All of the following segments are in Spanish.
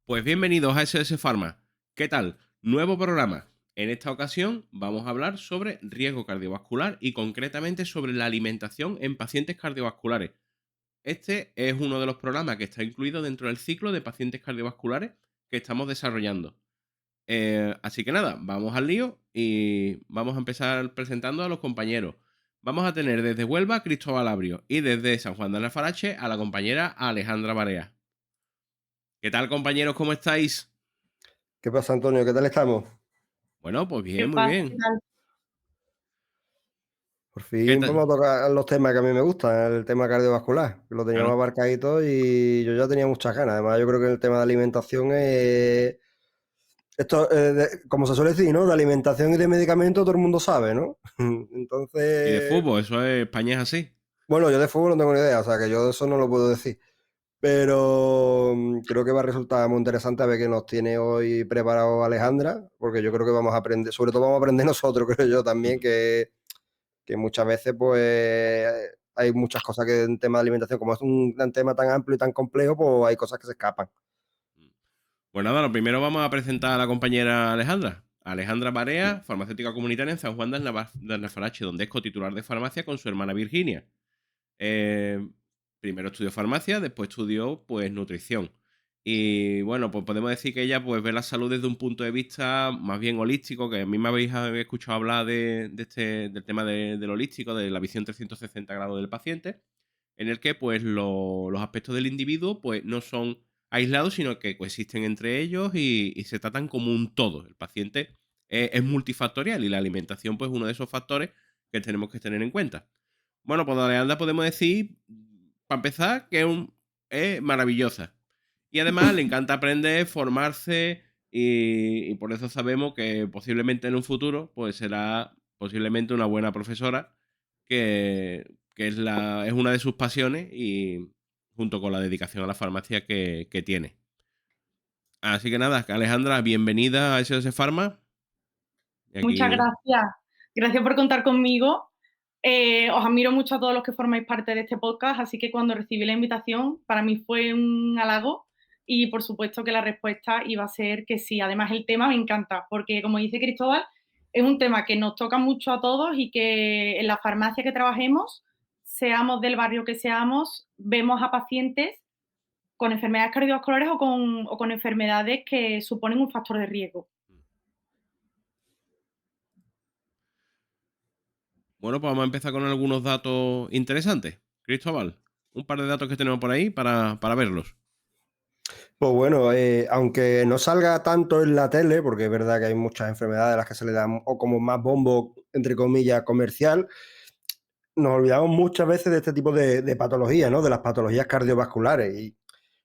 Pues bienvenidos a SS Pharma. ¿Qué tal? Nuevo programa. En esta ocasión vamos a hablar sobre riesgo cardiovascular y concretamente sobre la alimentación en pacientes cardiovasculares. Este es uno de los programas que está incluido dentro del ciclo de pacientes cardiovasculares que estamos desarrollando. Así que nada, vamos al lío y vamos a empezar presentando a los compañeros. Vamos a tener desde Huelva a Cristóbal Abrio y desde San Juan de Alfarache a la compañera Alejandra Barea. ¿Qué tal, compañeros? ¿Cómo estáis? ¿Qué pasa, Antonio? ¿Qué tal estamos? Bueno, pues ¿Qué bien, muy pasa? ¿Qué bien. tal? Por ¿Qué fin tal? vamos a tocar los temas que a mí me gustan, el tema cardiovascular, que lo teníamos Claro. abarcadito y yo ya tenía muchas ganas. Además, yo creo que el tema de alimentación esto, como se suele decir, ¿no? De alimentación y de medicamentos todo el mundo sabe, ¿no? Y de Entonces, fútbol, eso es España es así. bueno, yo de fútbol no tengo ni idea, o sea que yo de eso no lo puedo decir. Pero creo que va a resultar muy interesante a ver qué nos tiene hoy preparado Alejandra, porque yo creo que vamos a aprender, sobre todo vamos a aprender nosotros, creo yo también, que muchas veces pues hay muchas cosas que en tema de alimentación, como es un tema tan amplio y tan complejo, pues hay cosas que se escapan. Pues nada, lo primero vamos a presentar a la compañera Alejandra. Alejandra Barea, farmacéutica comunitaria en San Juan de Alfarache, donde es cotitular de farmacia con su hermana Virginia. Eh, Primero estudió farmacia, después estudió pues nutrición. Y bueno, pues podemos decir que ella pues ve la salud desde un punto de vista más bien holístico, que a mí me habéis escuchado hablar del tema del holístico, de la visión 360 grados del paciente, en el que pues los aspectos del individuo pues no son aislados, sino que coexisten entre ellos y se tratan como un todo. El paciente es multifactorial y la alimentación pues es uno de esos factores que tenemos que tener en cuenta. Bueno, pues Alejandra podemos decir, para empezar, que es maravillosa. Y además le encanta aprender, formarse y por eso sabemos que posiblemente en un futuro pues será posiblemente una buena profesora que es una de sus pasiones y junto con la dedicación a la farmacia que tiene. Así que nada, Alejandra, bienvenida a SOS Pharma. Y Muchas aquí, gracias. Gracias por contar conmigo. Os admiro mucho a todos los que formáis parte de este podcast, así que cuando recibí la invitación, para mí fue un halago y por supuesto que la respuesta iba a ser que sí. Además, el tema me encanta, porque como dice Cristóbal, es un tema que nos toca mucho a todos y que en la farmacia que trabajemos, seamos del barrio que seamos, vemos a pacientes con enfermedades cardiovasculares o con enfermedades que suponen un factor de riesgo. bueno, pues vamos a empezar con algunos datos interesantes. Cristóbal, un par de datos que tenemos por ahí para verlos. Pues bueno, aunque no salga tanto en la tele, porque es verdad que hay muchas enfermedades a las que se le dan o como más bombo, entre comillas, comercial, nos olvidamos muchas veces de este tipo de patologías, ¿no? De las patologías cardiovasculares. Y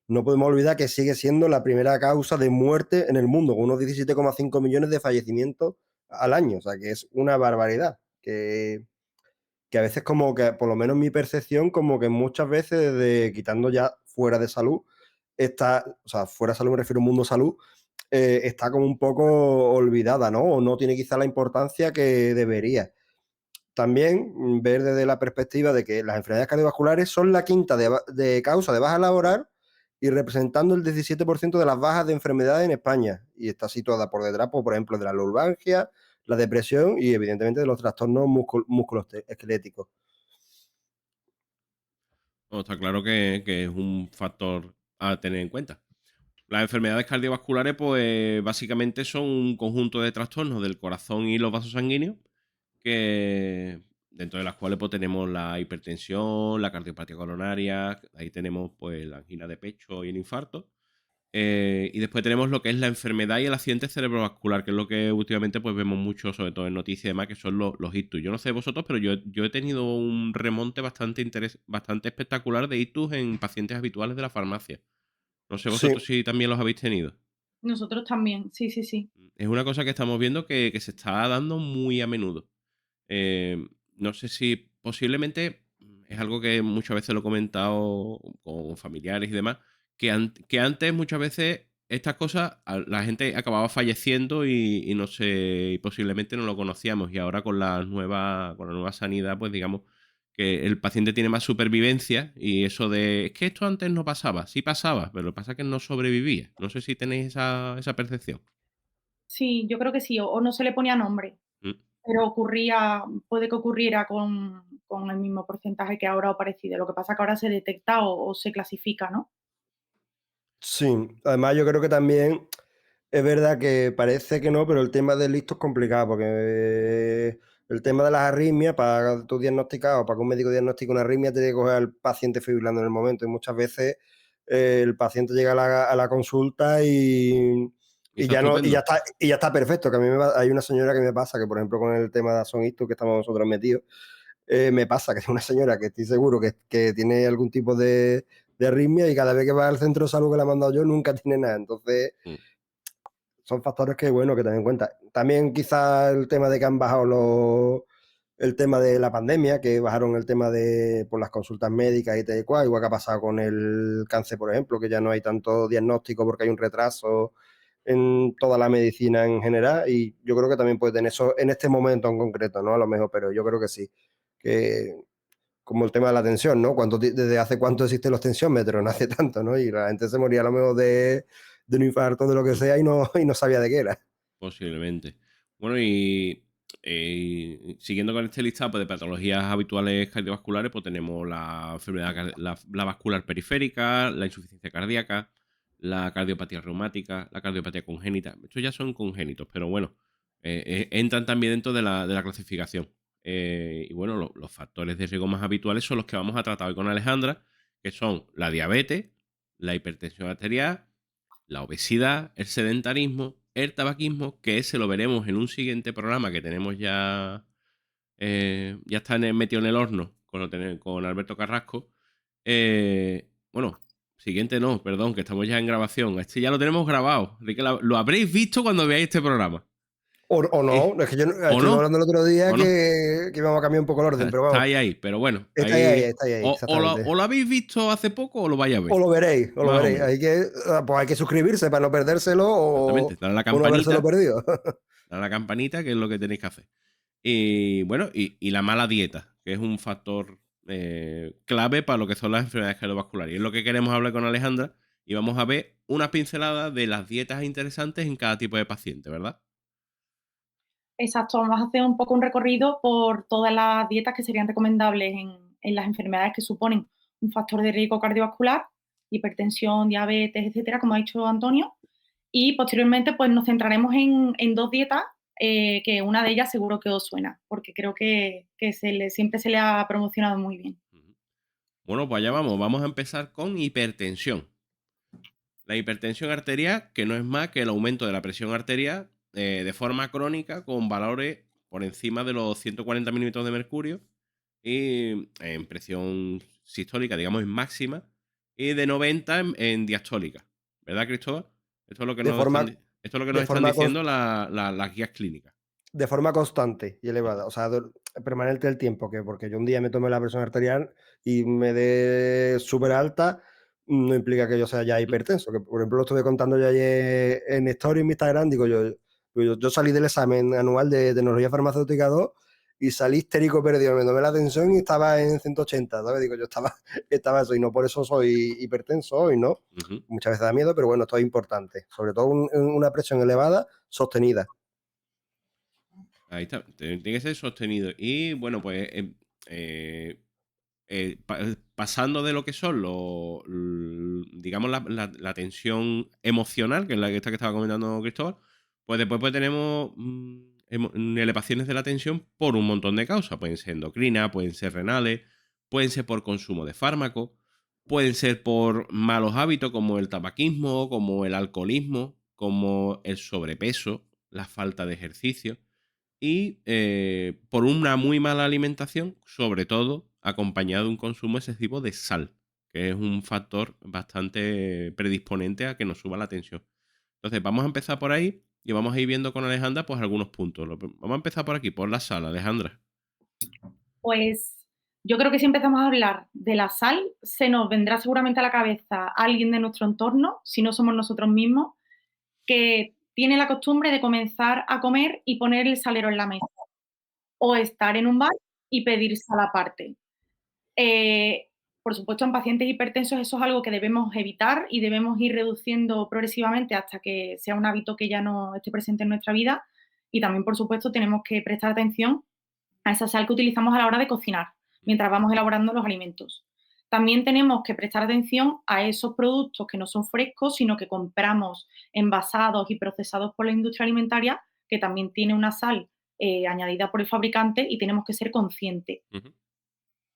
no podemos olvidar que sigue siendo la primera causa de muerte en el mundo, con unos 17,5 millones de fallecimientos al año. O sea, que es una barbaridad. Que a veces como que, por lo menos mi percepción, como que muchas veces, quitando ya fuera de salud, está, o sea, fuera de salud me refiero a un mundo salud, está como un poco olvidada, ¿no? O no tiene quizá la importancia que debería. También ver desde la perspectiva de que las enfermedades cardiovasculares son la quinta de causa de baja laboral y representando el 17% de las bajas de enfermedades en España. Y está situada por detrás, pues, por ejemplo, de la lumbalgia, la depresión y evidentemente de los trastornos musculoesqueléticos. Bueno, está claro que es un factor a tener en cuenta. Las enfermedades cardiovasculares, pues básicamente son un conjunto de trastornos del corazón y los vasos sanguíneos, que dentro de las cuales pues, tenemos la hipertensión, la cardiopatía coronaria, ahí tenemos pues la angina de pecho y el infarto. Y después tenemos lo que es la enfermedad y el accidente cerebrovascular, que es lo que últimamente pues vemos mucho, sobre todo en noticias y demás, que son los ictus. Yo no sé vosotros, pero yo he tenido un remonte bastante espectacular de ictus en pacientes habituales de la farmacia. No sé Sí, vosotros si también los habéis tenido. Nosotros también, sí, sí, sí. Es una cosa que estamos viendo que se está dando muy a menudo. No sé si posiblemente es algo que muchas veces lo he comentado con familiares y demás, que antes muchas veces estas cosas la gente acababa falleciendo y no sé, y posiblemente no lo conocíamos. Y ahora con la nueva sanidad, pues digamos que el paciente tiene más supervivencia y eso de, es que esto antes no pasaba, sí pasaba, pero lo que pasa es que no sobrevivía. No sé si tenéis esa percepción. Sí, yo creo que sí, o no se le ponía nombre, Mm. pero ocurría, puede que ocurriera con el mismo porcentaje que ahora o parecido. Lo que pasa es que ahora se detecta o se clasifica, ¿no? Sí, además yo creo que también es verdad que parece que no, pero el tema del listo es complicado, porque el tema de las arritmias, para tú diagnosticar o para que un médico diagnostique una arritmia, tiene que coger al paciente fibrilando en el momento. Y muchas veces el paciente llega a la consulta Y está estupendo. y ya está perfecto. Que a mí hay una señora que me pasa, que por ejemplo con el tema de Ason que estamos nosotros metidos, me pasa que es una señora que estoy seguro que tiene algún tipo de arritmia y cada vez que va al centro de salud que le he mandado yo nunca tiene nada. Entonces, Mm. son factores que, bueno, que tener en cuenta. También quizás el tema de que han bajado el tema de la pandemia, que bajaron el tema de por las consultas médicas y tal cual, igual que ha pasado con el cáncer, por ejemplo, que ya no hay tanto diagnóstico porque hay un retraso en toda la medicina en general y yo creo que también puede tener eso en este momento en concreto, ¿no? A lo mejor, pero yo creo que sí, que como el tema de la tensión, ¿no? ¿Desde hace cuánto existen los tensiómetros? No hace tanto, ¿no? Y la gente se moría a lo mejor de un infarto, de lo que Mm. sea, y no sabía de qué era. Posiblemente. Bueno, y siguiendo con este listado pues, de patologías habituales cardiovasculares, pues tenemos la enfermedad, la vascular periférica, la insuficiencia cardíaca, la cardiopatía reumática, la cardiopatía congénita. Estos ya son congénitos, pero bueno, entran también dentro de la clasificación. Y bueno, los factores de riesgo más habituales son los que vamos a tratar hoy con Alejandra, que son la diabetes, la hipertensión arterial, la obesidad, el sedentarismo, el tabaquismo, que ese lo veremos en un siguiente programa que tenemos ya está metido en el horno con Alberto Carrasco. Bueno, siguiente no, perdón, que estamos ya en grabación. Este ya lo tenemos grabado, así que lo habréis visto cuando veáis este programa. O no, es que yo ¿O estuvimos no? hablando el otro día ¿O no? que íbamos a cambiar un poco el orden, pero Está vamos, ahí, pero bueno, está ahí, o exactamente. lo habéis visto hace poco o lo vais a ver, O lo más o veréis. menos. Pues hay que suscribirse para no perdérselo Exactamente, dale a la o no habérselo campanita, perdido. dale a la campanita, que es lo que tenéis que hacer. Y bueno, y la mala dieta, que es un factor clave para lo que son las enfermedades cardiovasculares. Y es lo que queremos hablar con Alejandra y vamos a ver unas pinceladas de las dietas interesantes en cada tipo de paciente, ¿verdad? Exacto, vamos a hacer un poco un recorrido por todas las dietas que serían recomendables en las enfermedades que suponen un factor de riesgo cardiovascular, hipertensión, diabetes, etcétera, como ha dicho Antonio. Y posteriormente, pues nos centraremos en dos dietas, que una de ellas seguro que os suena, porque creo que siempre se le ha promocionado muy bien. Ujú. Bueno, pues allá vamos. Vamos a empezar con hipertensión. La hipertensión arterial, que no es más que el aumento de la presión arterial de forma crónica con valores por encima de los 140 milímetros de mercurio y en presión sistólica, digamos, en máxima, y de 90 en diastólica. ¿Verdad, Cristóbal? Esto es lo que De nos están, forma, esto es lo que nos de están forma, cons- diciendo las guías clínicas. de forma constante y elevada, o sea, permanente el tiempo, que porque yo un día me tomé la presión arterial y me dé súper alta, no implica que yo sea ya ¿Mm? hipertenso, que por ejemplo lo estuve contando yo ayer en Story, en mi Instagram, digo yo salí del examen anual de tecnología farmacéutica 2 y salí histérico perdido, me tomé la tensión y estaba en 180, ¿sabes? Digo, yo estaba eso y no por eso soy hipertenso hoy, ¿no? Ujú. Muchas veces da miedo, pero bueno, esto es importante, sobre todo una presión elevada, sostenida. Ahí está. Tiene que ser sostenido. Y bueno, pues eh, pasando de lo que son digamos, la tensión emocional, que es esta que estaba comentando Cristóbal, pues después pues tenemos elevaciones de la tensión por un montón de causas. Pueden ser endocrinas, pueden ser renales, pueden ser por consumo de fármacos, pueden ser por malos hábitos como el tabaquismo, como el alcoholismo, como el sobrepeso, la falta de ejercicio y por una muy mala alimentación, sobre todo acompañado de un consumo excesivo de sal, que es un factor bastante predisponente a que nos suba la tensión. Entonces, vamos a empezar por ahí y vamos a ir viendo con Alejandra pues algunos puntos. Vamos a empezar por aquí, por la sal, Alejandra. Pues yo creo que si empezamos a hablar de la sal, se nos vendrá seguramente a la cabeza alguien de nuestro entorno, si no somos nosotros mismos, que tiene la costumbre de comenzar a comer y poner el salero en la mesa, o estar en un bar y pedir sal aparte. Por supuesto, en pacientes hipertensos eso es algo que debemos evitar y debemos ir reduciendo progresivamente hasta que sea un hábito que ya no esté presente en nuestra vida. Y también, por supuesto, tenemos que prestar atención a esa sal que utilizamos a la hora de cocinar, mientras vamos elaborando los alimentos. También tenemos que prestar atención a esos productos que no son frescos, sino que compramos envasados y procesados por la industria alimentaria, que también tiene una sal añadida por el fabricante y tenemos que ser conscientes. Ujú.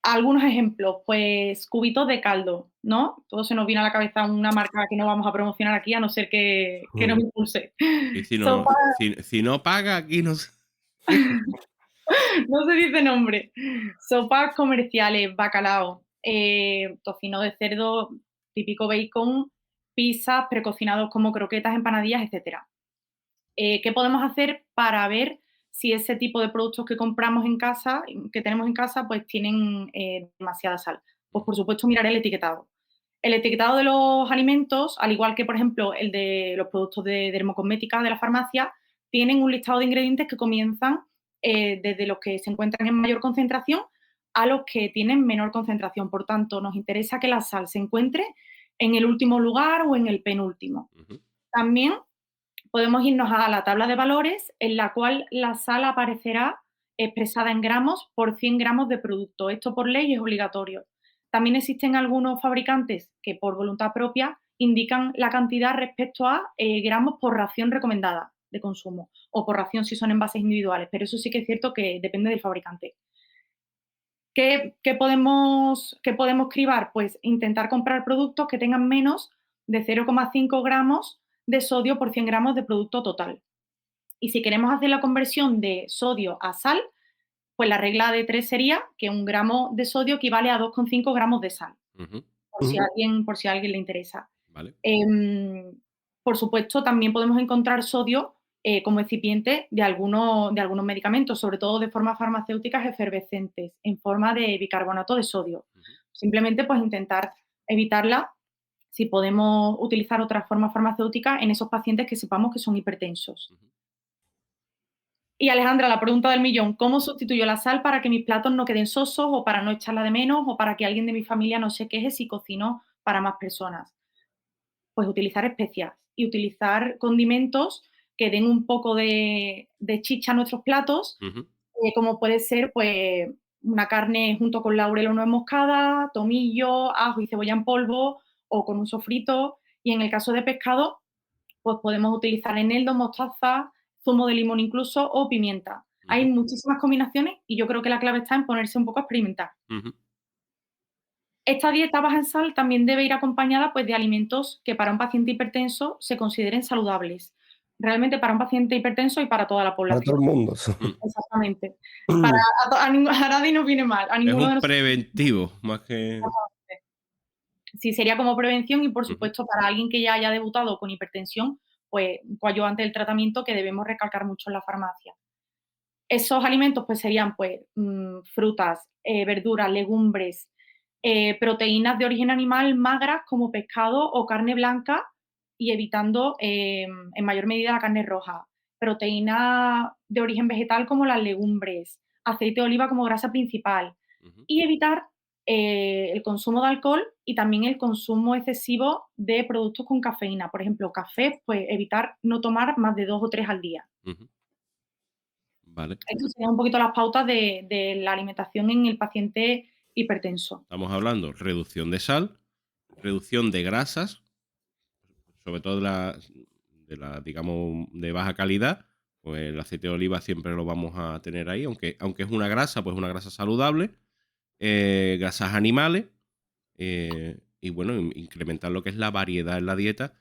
Algunos ejemplos, pues cubitos de caldo, ¿no? Todo se nos viene a la cabeza una marca que no vamos a promocionar aquí, a no ser que nos impulse. Y si no, Sopa, si no paga, aquí no se... no se dice nombre. Sopas comerciales, bacalao, tocino de cerdo, típico bacon, pizzas precocinados como croquetas, empanadillas, etcétera. ¿Qué podemos hacer para ver si ese tipo de productos que compramos en casa, que tenemos en casa, pues tienen demasiada sal? Pues por supuesto mirar el etiquetado. El etiquetado de los alimentos, al igual que por ejemplo el de los productos de dermocosmética de la farmacia, tienen un listado de ingredientes que comienzan desde los que se encuentran en mayor concentración a los que tienen menor concentración. Por tanto, nos interesa que la sal se encuentre en el último lugar o en el penúltimo. Ujú. También podemos irnos a la tabla de valores, en la cual la sal aparecerá expresada en gramos por 100 gramos de producto. Esto por ley es obligatorio. También existen algunos fabricantes que por voluntad propia indican la cantidad respecto a gramos por ración recomendada de consumo o por ración si son envases individuales, pero eso sí que es cierto que depende del fabricante. ¿Qué podemos cribar? Pues intentar comprar productos que tengan menos de 0,5 gramos de sodio por 100 gramos de producto total. Y si queremos hacer la conversión de sodio a sal, pues la regla de 3 sería que 1 gramo de sodio equivale a 2,5 gramos de sal, Ujú. por si a alguien le interesa. Vale. Por supuesto, también podemos encontrar sodio como excipiente de algunos medicamentos, sobre todo de formas farmacéuticas efervescentes, en forma de bicarbonato de sodio. Ujú. Simplemente, pues intentar evitarla si podemos utilizar otras formas farmacéuticas en esos pacientes que sepamos que son hipertensos. Ujú. Y Alejandra, la pregunta del millón, ¿cómo sustituyo la sal para que mis platos no queden sosos o para no echarla de menos o para que alguien de mi familia no se queje si cocino para más personas? Pues utilizar especias y utilizar condimentos que den un poco de chicha a nuestros platos, Ujú. como puede ser pues una carne junto con laurel o nuez moscada, tomillo, ajo y cebolla en polvo o con un sofrito. Y en el caso de pescado, pues podemos utilizar eneldo, mostaza, zumo de limón incluso o pimienta. Hay Ujú. muchísimas combinaciones y yo creo que la clave está en ponerse un poco a experimentar. Ujú. Esta dieta baja en sal también debe ir acompañada pues, de alimentos que para un paciente hipertenso se consideren saludables. Realmente para un paciente hipertenso y para toda la Para todo población. el mundo. Mm. Exactamente. A nadie nos viene mal. A Es ninguno de un nosotros. preventivo, más que... Sí, sería como prevención y, por Ujú. supuesto, para alguien que ya haya debutado con hipertensión, pues un coadyuvante del tratamiento que debemos recalcar mucho en la farmacia. Esos alimentos pues serían pues frutas, verduras, legumbres, proteínas de origen animal magras como pescado o carne blanca y evitando en mayor medida la carne roja. Proteína de origen vegetal como las legumbres, aceite de oliva como grasa principal Ujú. y evitar el consumo de alcohol y también el consumo excesivo de productos con cafeína. Por ejemplo, café, pues evitar no tomar más de 2 o 3 al día. Ujú. Vale. Estas serían un poquito las pautas de la alimentación en el paciente hipertenso. Estamos hablando reducción de sal, reducción de grasas, sobre todo digamos, de baja calidad. Pues el aceite de oliva siempre lo vamos a tener ahí, aunque es una grasa, pues una grasa saludable. Grasas animales. Y bueno, incrementar lo que es la variedad en la dieta.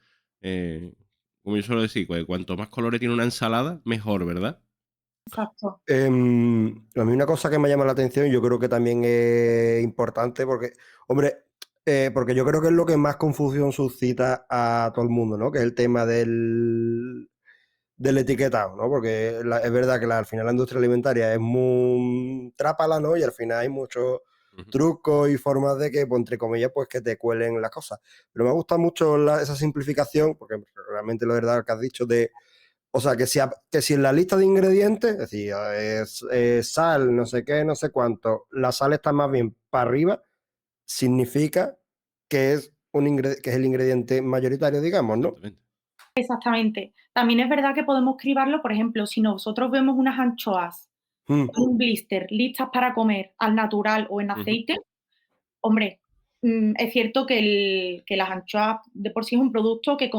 Como yo suelo decir, pues, cuanto más colores tiene una ensalada, mejor, ¿verdad? Exacto. A mí una cosa que me llama la atención, y yo creo que también es importante, porque, hombre, porque yo creo que es lo que más confusión suscita a todo el mundo, ¿no? Que es el tema del etiquetado, ¿no? Porque es verdad que al final la industria alimentaria es muy trápala, ¿no? Y al final hay muchos Ujú. trucos y formas de que, pues, entre comillas, pues que te cuelen las cosas. Pero me gusta mucho esa simplificación, porque realmente lo verdad que has dicho de, o sea, que si en la lista de ingredientes, es decir, sal, no sé qué, no sé cuánto, la sal está más bien para arriba, significa que es, que es el ingrediente mayoritario, digamos, ¿no? Exactamente. Exactamente. También es verdad que podemos cribarlo, por ejemplo, si nosotros vemos unas anchoas Mm, en un blister listas para comer al natural o en Ujú. aceite, hombre, es cierto que las anchoas de por sí es un producto que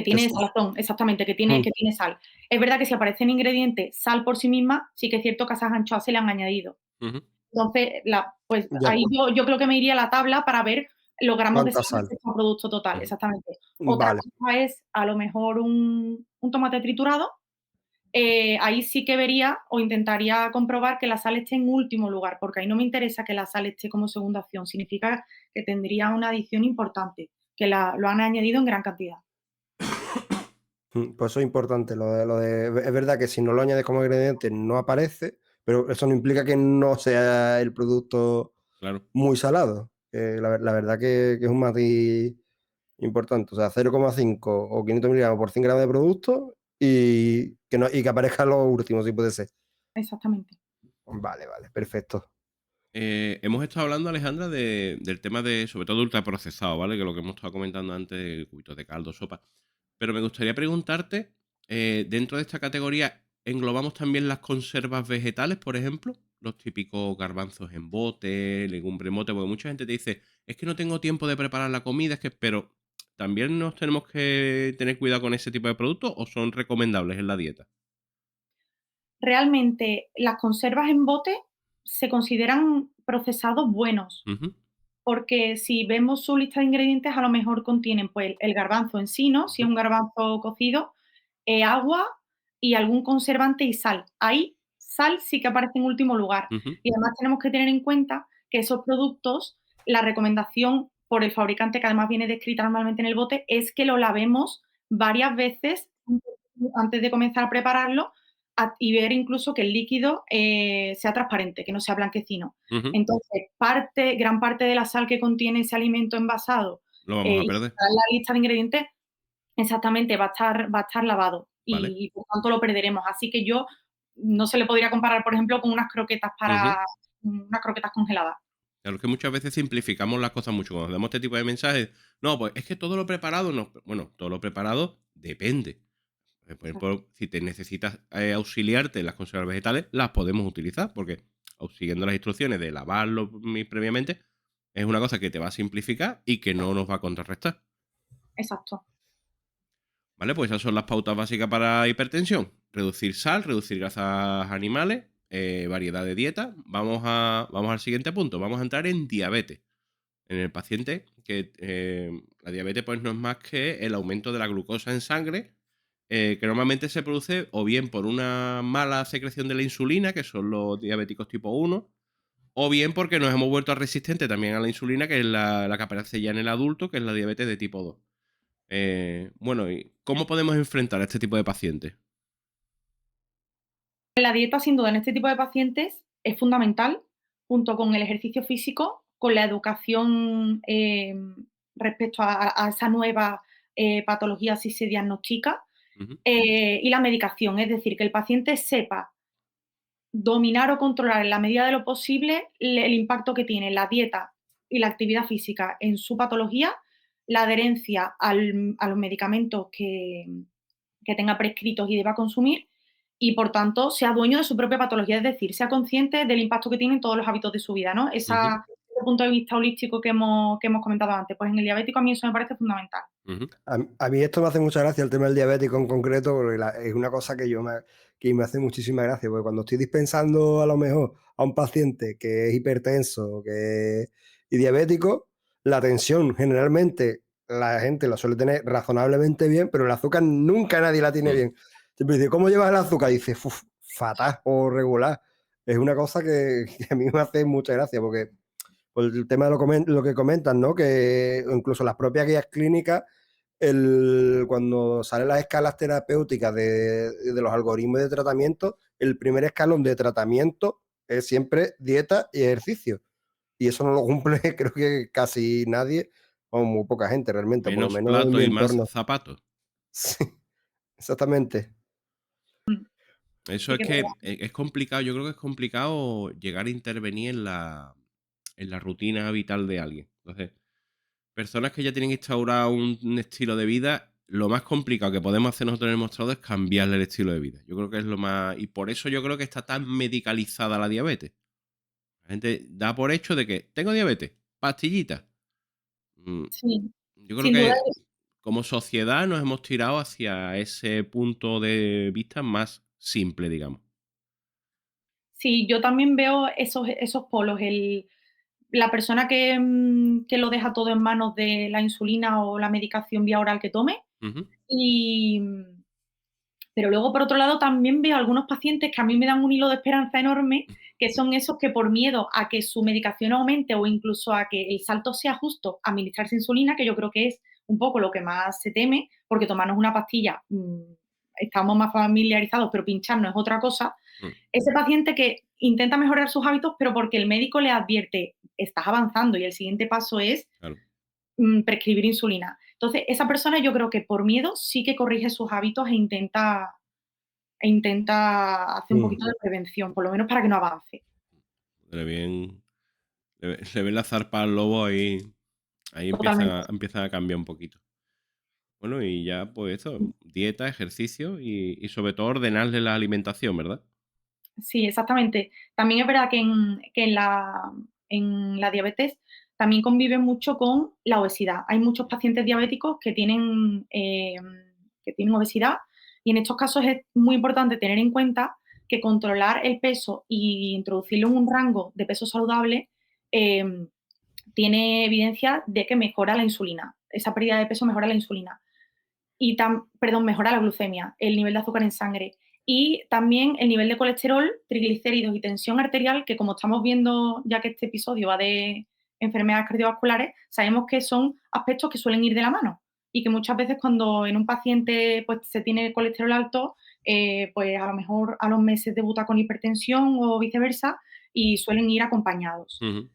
tiene eso. salazón, exactamente, Mm, que tiene sal. Es verdad que si aparece en ingrediente sal por sí misma, sí que es cierto que a esas anchoas se le han añadido. Ujú. Entonces, pues ya, ahí yo creo que me iría a la tabla para ver los gramos de ¿cuánta sal sal? respecto al producto total, Ujú. exactamente. Otra Vale. cosa es, a lo mejor, un tomate triturado, ahí sí que vería o intentaría comprobar que la sal esté en último lugar, porque ahí no me interesa que la sal esté como segunda opción, significa que tendría una adición importante, que lo han añadido en gran cantidad. Pues eso es importante. Es verdad que si no lo añades como ingrediente no aparece, pero eso no implica que no sea el producto Claro. muy salado. La verdad que es un matiz importante. O sea, 0,5 o 500 miligramos por 100 gramos de producto y que aparezca lo último, si puede ser. Exactamente. Vale, vale, perfecto. Hemos estado hablando, Alejandra, del tema de, sobre todo, ultraprocesado, ¿vale? Que lo que hemos estado comentando antes, cubitos de caldo, sopa. Pero me gustaría preguntarte, dentro de esta categoría, ¿englobamos también las conservas vegetales, por ejemplo? Los típicos garbanzos en bote, legumbre en bote, porque mucha gente te dice, es que no tengo tiempo de preparar la comida, pero ¿también nos tenemos que tener cuidado con ese tipo de productos o son recomendables en la dieta? Realmente, las conservas en bote se consideran procesados buenos, Ujú, porque si vemos su lista de ingredientes, a lo mejor contienen, pues, el garbanzo en sí, ¿no? Si es ujú, un garbanzo cocido, agua y algún conservante y sal. Ahí, sal sí que aparece en último lugar. ujú, Y además tenemos que tener en cuenta que esos productos, la recomendación por el fabricante, que además viene descrita normalmente en el bote, es que lo lavemos varias veces antes de comenzar a prepararlo, y ver incluso que el líquido, sea transparente, que no sea blanquecino. ujú. Entonces, gran parte de la sal que contiene ese alimento envasado, Lo vamos a y que perder, está en la lista de ingredientes, exactamente, va a estar lavado ¿vale? y por tanto lo perderemos. Así que yo no se le podría comparar, por ejemplo, con Ujú. unas croquetas congeladas. Claro, es que muchas veces simplificamos las cosas mucho. Cuando damos este tipo de mensajes, no, pues es que todo lo preparado no. Bueno, todo lo preparado depende. Por Exacto, ejemplo, si te necesitas auxiliarte en las conservas vegetales, las podemos utilizar, porque siguiendo las instrucciones de lavarlo previamente, es una cosa que te va a simplificar y que no nos va a contrarrestar. exacto. ¿Vale? Pues esas son las pautas básicas para hipertensión. Reducir sal, reducir grasas animales, variedad de dieta. Vamos al siguiente punto. Vamos a entrar en diabetes. En el paciente, que la diabetes pues no es más que el aumento de la glucosa en sangre, que normalmente se produce o bien por una mala secreción de la insulina, que son los diabéticos tipo 1, o bien porque nos hemos vuelto resistentes también a la insulina, que es la que aparece ya en el adulto, que es la diabetes de tipo 2. Bueno, ¿y cómo podemos enfrentar a este tipo de pacientes? La dieta, sin duda, en este tipo de pacientes es fundamental, junto con el ejercicio físico, con la educación, respecto a esa nueva, patología si se diagnostica, Ujú, y la medicación. Es decir, que el paciente sepa dominar o controlar en la medida de lo posible el impacto que tiene la dieta y la actividad física en su patología, la adherencia a los medicamentos que tenga prescritos y deba consumir y, por tanto, sea dueño de su propia patología, es decir, sea consciente del impacto que tiene en todos los hábitos de su vida, ¿no? ujú, Ese punto de vista holístico que hemos comentado antes, pues en el diabético a mí eso me parece fundamental. ujú, A mí esto me hace mucha gracia, el tema del diabético en concreto, porque es una cosa que me hace muchísima gracia, porque cuando estoy dispensando a lo mejor a un paciente que es hipertenso y diabético, la tensión generalmente la gente la suele tener razonablemente bien, pero el azúcar nunca nadie la tiene mm. bien. Siempre dice, ¿cómo llevas el azúcar? Y dice, "Uf, fatal o regular". Es una cosa que a mí me hace mucha gracia, porque por el tema de lo que comentan, ¿no? Que incluso las propias guías clínicas, cuando salen las escalas terapéuticas de los algoritmos de tratamiento, el primer escalón de tratamiento es siempre dieta y ejercicio. Y eso no lo cumple, creo que casi nadie, o muy poca gente realmente, por lo Menos menos en plato mi y más entorno. zapatos. Sí, exactamente. Eso Sí es que es que verdad. es complicado, yo creo que es complicado llegar a intervenir en la rutina vital de alguien. Entonces, personas que ya tienen instaurado un estilo de vida, lo más complicado que podemos hacer nosotros en el mostrador es cambiarle el estilo de vida. Yo creo que es lo más... Y por eso yo creo que está tan medicalizada la diabetes. La gente da por hecho de que tengo diabetes, pastillita. Mm, Sí, Yo creo sin duda. que como sociedad nos hemos tirado hacia ese punto de vista más simple, digamos. Sí, yo también veo esos polos, la persona que lo deja todo en manos de la insulina o la medicación vía oral que tome, Ujú. y, pero luego, por otro lado, también veo algunos pacientes que a mí me dan un hilo de esperanza enorme, que son esos que por miedo a que su medicación aumente o incluso a que el salto sea justo, administrarse insulina, que yo creo que es un poco lo que más se teme, porque tomarnos una pastilla, estamos más familiarizados, pero pincharnos es otra cosa. Mm, Ese paciente que intenta mejorar sus hábitos, pero porque el médico le advierte, estás avanzando y el siguiente paso es claro. prescribir insulina. Entonces, esa persona yo creo que por miedo sí que corrige sus hábitos e intenta hacer un Mm. poquito de prevención, por lo menos para que no avance. Le ven, le ven la zarpa al lobo ahí, ahí Totalmente. empiezan a cambiar un poquito. Bueno, y ya pues eso, dieta, ejercicio y sobre todo ordenarle la alimentación, ¿verdad? Sí, exactamente. También es verdad que en la diabetes también convive mucho con la obesidad. Hay muchos pacientes diabéticos que tienen obesidad, y en estos casos es muy importante tener en cuenta que controlar el peso e introducirlo en un rango de peso saludable tiene evidencia de que mejora la insulina. Esa pérdida de peso mejora la insulina. Perdón, mejora la glucemia, el nivel de azúcar en sangre, y también el nivel de colesterol, triglicéridos y tensión arterial, que como estamos viendo, ya que este episodio va de enfermedades cardiovasculares, sabemos que son aspectos que suelen ir de la mano y que muchas veces cuando en un paciente pues, se tiene colesterol alto, pues a lo mejor a los meses debuta con hipertensión o viceversa, y suelen ir acompañados. Ujú,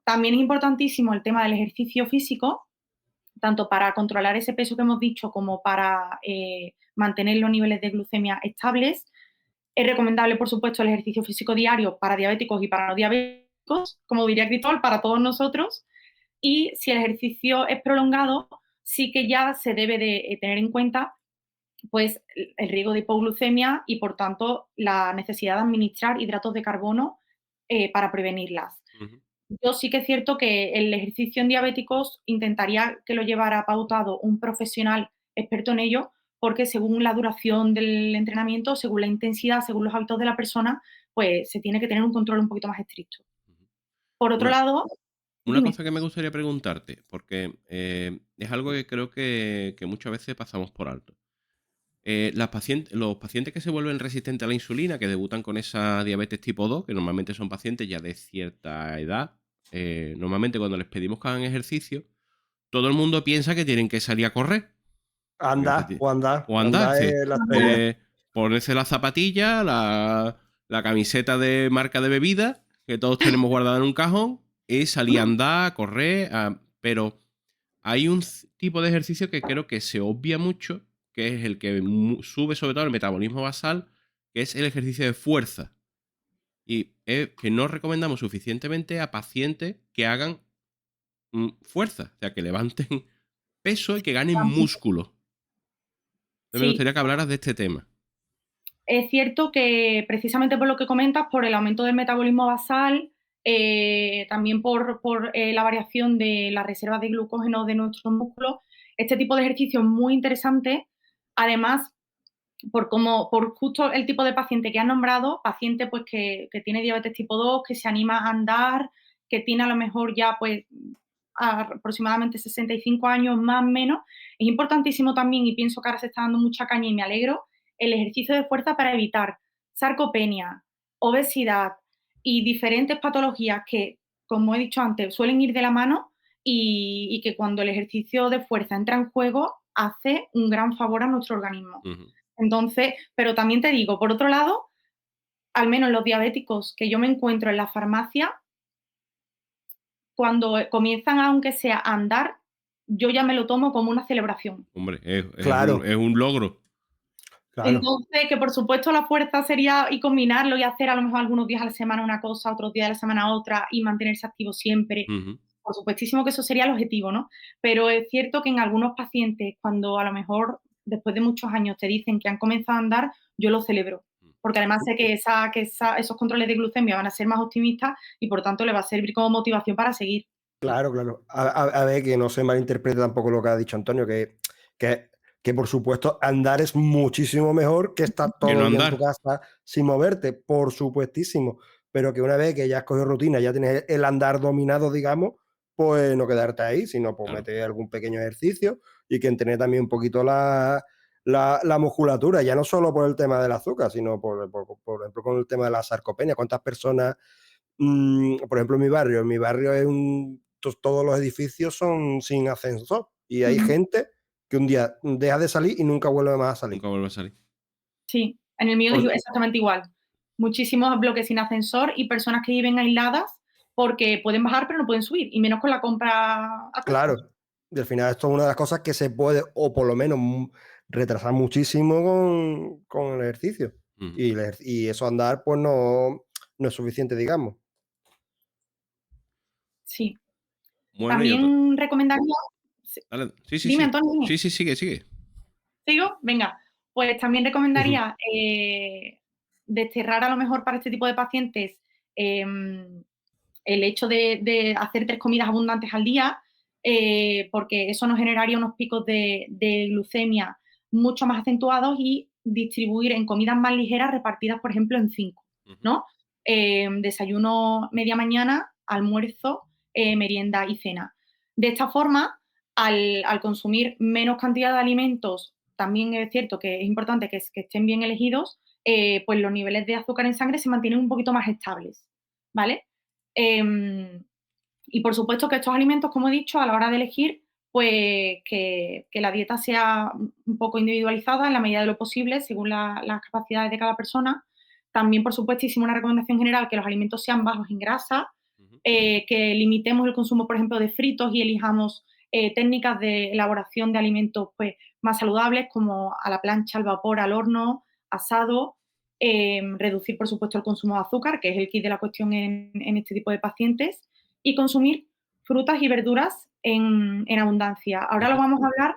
También es importantísimo el tema del ejercicio físico, tanto para controlar ese peso que hemos dicho como para mantener los niveles de glucemia estables. Es recomendable, por supuesto, el ejercicio físico diario para diabéticos y para no diabéticos, como diría Cristóbal, para todos nosotros. Y si el ejercicio es prolongado, sí que ya se debe de tener en cuenta pues, el riesgo de hipoglucemia y, por tanto, la necesidad de administrar hidratos de carbono para prevenirlas. ujú. Yo sí que es cierto que el ejercicio en diabéticos intentaría que lo llevara pautado un profesional experto en ello, porque según la duración del entrenamiento, según la intensidad, según los hábitos de la persona, pues se tiene que tener un control un poquito más estricto. Por otro Una, lado, una dime. cosa que me gustaría preguntarte, porque es algo que creo que muchas veces pasamos por alto. Los pacientes que se vuelven resistentes a la insulina, que debutan con esa diabetes tipo 2, que normalmente son pacientes ya de cierta edad, normalmente cuando les pedimos que hagan ejercicio, todo el mundo piensa que tienen que salir a correr. Porque Anda, o andar, o andar, andar sí. es la estrella. Ponerse la zapatilla, la camiseta de marca de bebida, que todos tenemos guardada en un cajón, y salir a andar, a correr, pero hay un tipo de ejercicio que creo que se obvia mucho, que es el que sube sobre todo el metabolismo basal, que es el ejercicio de fuerza. Y es que no recomendamos suficientemente a pacientes que hagan fuerza, o sea, que levanten peso y que ganen músculo. Entonces me Sí, gustaría que hablaras de este tema. es cierto que precisamente por lo que comentas, por el aumento del metabolismo basal, también por la variación de las reservas de glucógeno de nuestros músculos, este tipo de ejercicio es muy interesante. Además, por justo el tipo de paciente que has nombrado, paciente pues que tiene diabetes tipo 2, que se anima a andar, que tiene a lo mejor ya pues aproximadamente 65 años más o menos, es importantísimo también, y pienso que ahora se está dando mucha caña y me alegro, el ejercicio de fuerza para evitar sarcopenia, obesidad y diferentes patologías que, como he dicho antes, suelen ir de la mano, y que cuando el ejercicio de fuerza entra en juego hace un gran favor a nuestro organismo. Ujú. Entonces, pero también te digo, por otro lado, al menos los diabéticos que yo me encuentro en la farmacia, cuando comienzan, aunque sea a andar, yo ya me lo tomo como una celebración. Hombre, Claro, es un logro. Claro, Entonces, que por supuesto la fuerza sería y combinarlo y hacer a lo mejor algunos días a la semana una cosa, otros días a la semana otra y mantenerse activo siempre. Ujú. Por supuestísimo que eso sería el objetivo, ¿no? Pero es cierto que en algunos pacientes, cuando a lo mejor después de muchos años te dicen que han comenzado a andar, yo lo celebro. Porque además sé que esos controles de glucemia van a ser más optimistas y por tanto le va a servir como motivación para seguir. claro, claro. A ver, que no se malinterprete tampoco lo que ha dicho Antonio, que, que por supuesto andar es muchísimo mejor que estar Que todo no el día en tu andar. casa sin moverte, por supuestísimo. Pero que una vez que ya has cogido rutina, ya tienes el andar dominado, digamos, pues no quedarte ahí, sino pues Claro. meter algún pequeño ejercicio y que entrene también un poquito la musculatura, ya no solo por el tema del azúcar, sino por ejemplo con el tema de la sarcopenia. ¿Cuántas personas por ejemplo, en mi barrio todos los edificios son sin ascensor y hay Ujú. gente que un día deja de salir y nunca vuelve más a salir. Nunca vuelve a salir. Sí, en el mío es Por- exactamente igual. Muchísimos bloques sin ascensor y personas que viven aisladas porque pueden bajar pero no pueden subir, y menos con la compra a cuestas. claro, y al final esto es una de las cosas que se puede, o por lo menos retrasar muchísimo con el ejercicio. Ujú. Y eso andar, pues no es suficiente, digamos. Sí. Bueno, y otra. También recomendaría sí, Dale. Sí, sí, dime, sí. Antonio, dime. Sí, sí, sigue, sigue. ¿Sigo? Venga, pues también Ujú. recomendaría, desterrar a lo mejor para este tipo de pacientes, el hecho de hacer 3 comidas abundantes al día, porque eso nos generaría unos picos de glucemia mucho más acentuados y distribuir en comidas más ligeras repartidas, por ejemplo, en 5, Ujú. ¿no? Desayuno, media mañana, almuerzo, merienda y cena. De esta forma, al consumir menos cantidad de alimentos, también es cierto que es importante que estén bien elegidos, pues los niveles de azúcar en sangre se mantienen un poquito más estables, ¿vale? Em, y por supuesto que estos alimentos, como he dicho, a la hora de elegir, pues que la dieta sea un poco individualizada en la medida de lo posible, según las capacidades de cada persona. También, por supuestísimo, una recomendación general, que los alimentos sean bajos en grasa, Ujú. que limitemos el consumo, por ejemplo, de fritos y elijamos técnicas de elaboración de alimentos pues, más saludables, como a la plancha, al vapor, al horno, asado. Reducir, por supuesto, el consumo de azúcar, que es el kit de la cuestión en este tipo de pacientes, y consumir frutas y verduras en abundancia. Ahora lo Ujú. vamos a hablar,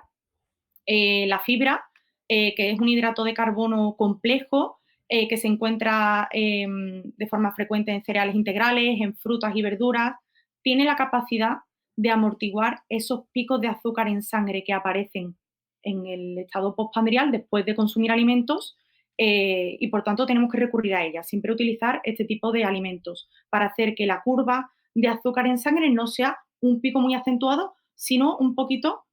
la fibra, que es un hidrato de carbono complejo, que se encuentra de forma frecuente en cereales integrales, en frutas y verduras, tiene la capacidad de amortiguar esos picos de azúcar en sangre que aparecen en el estado postprandial después de consumir alimentos, y por tanto tenemos que recurrir a ella. Siempre utilizar este tipo de alimentos para hacer que la curva de azúcar en sangre no sea un pico muy acentuado, sino un poquito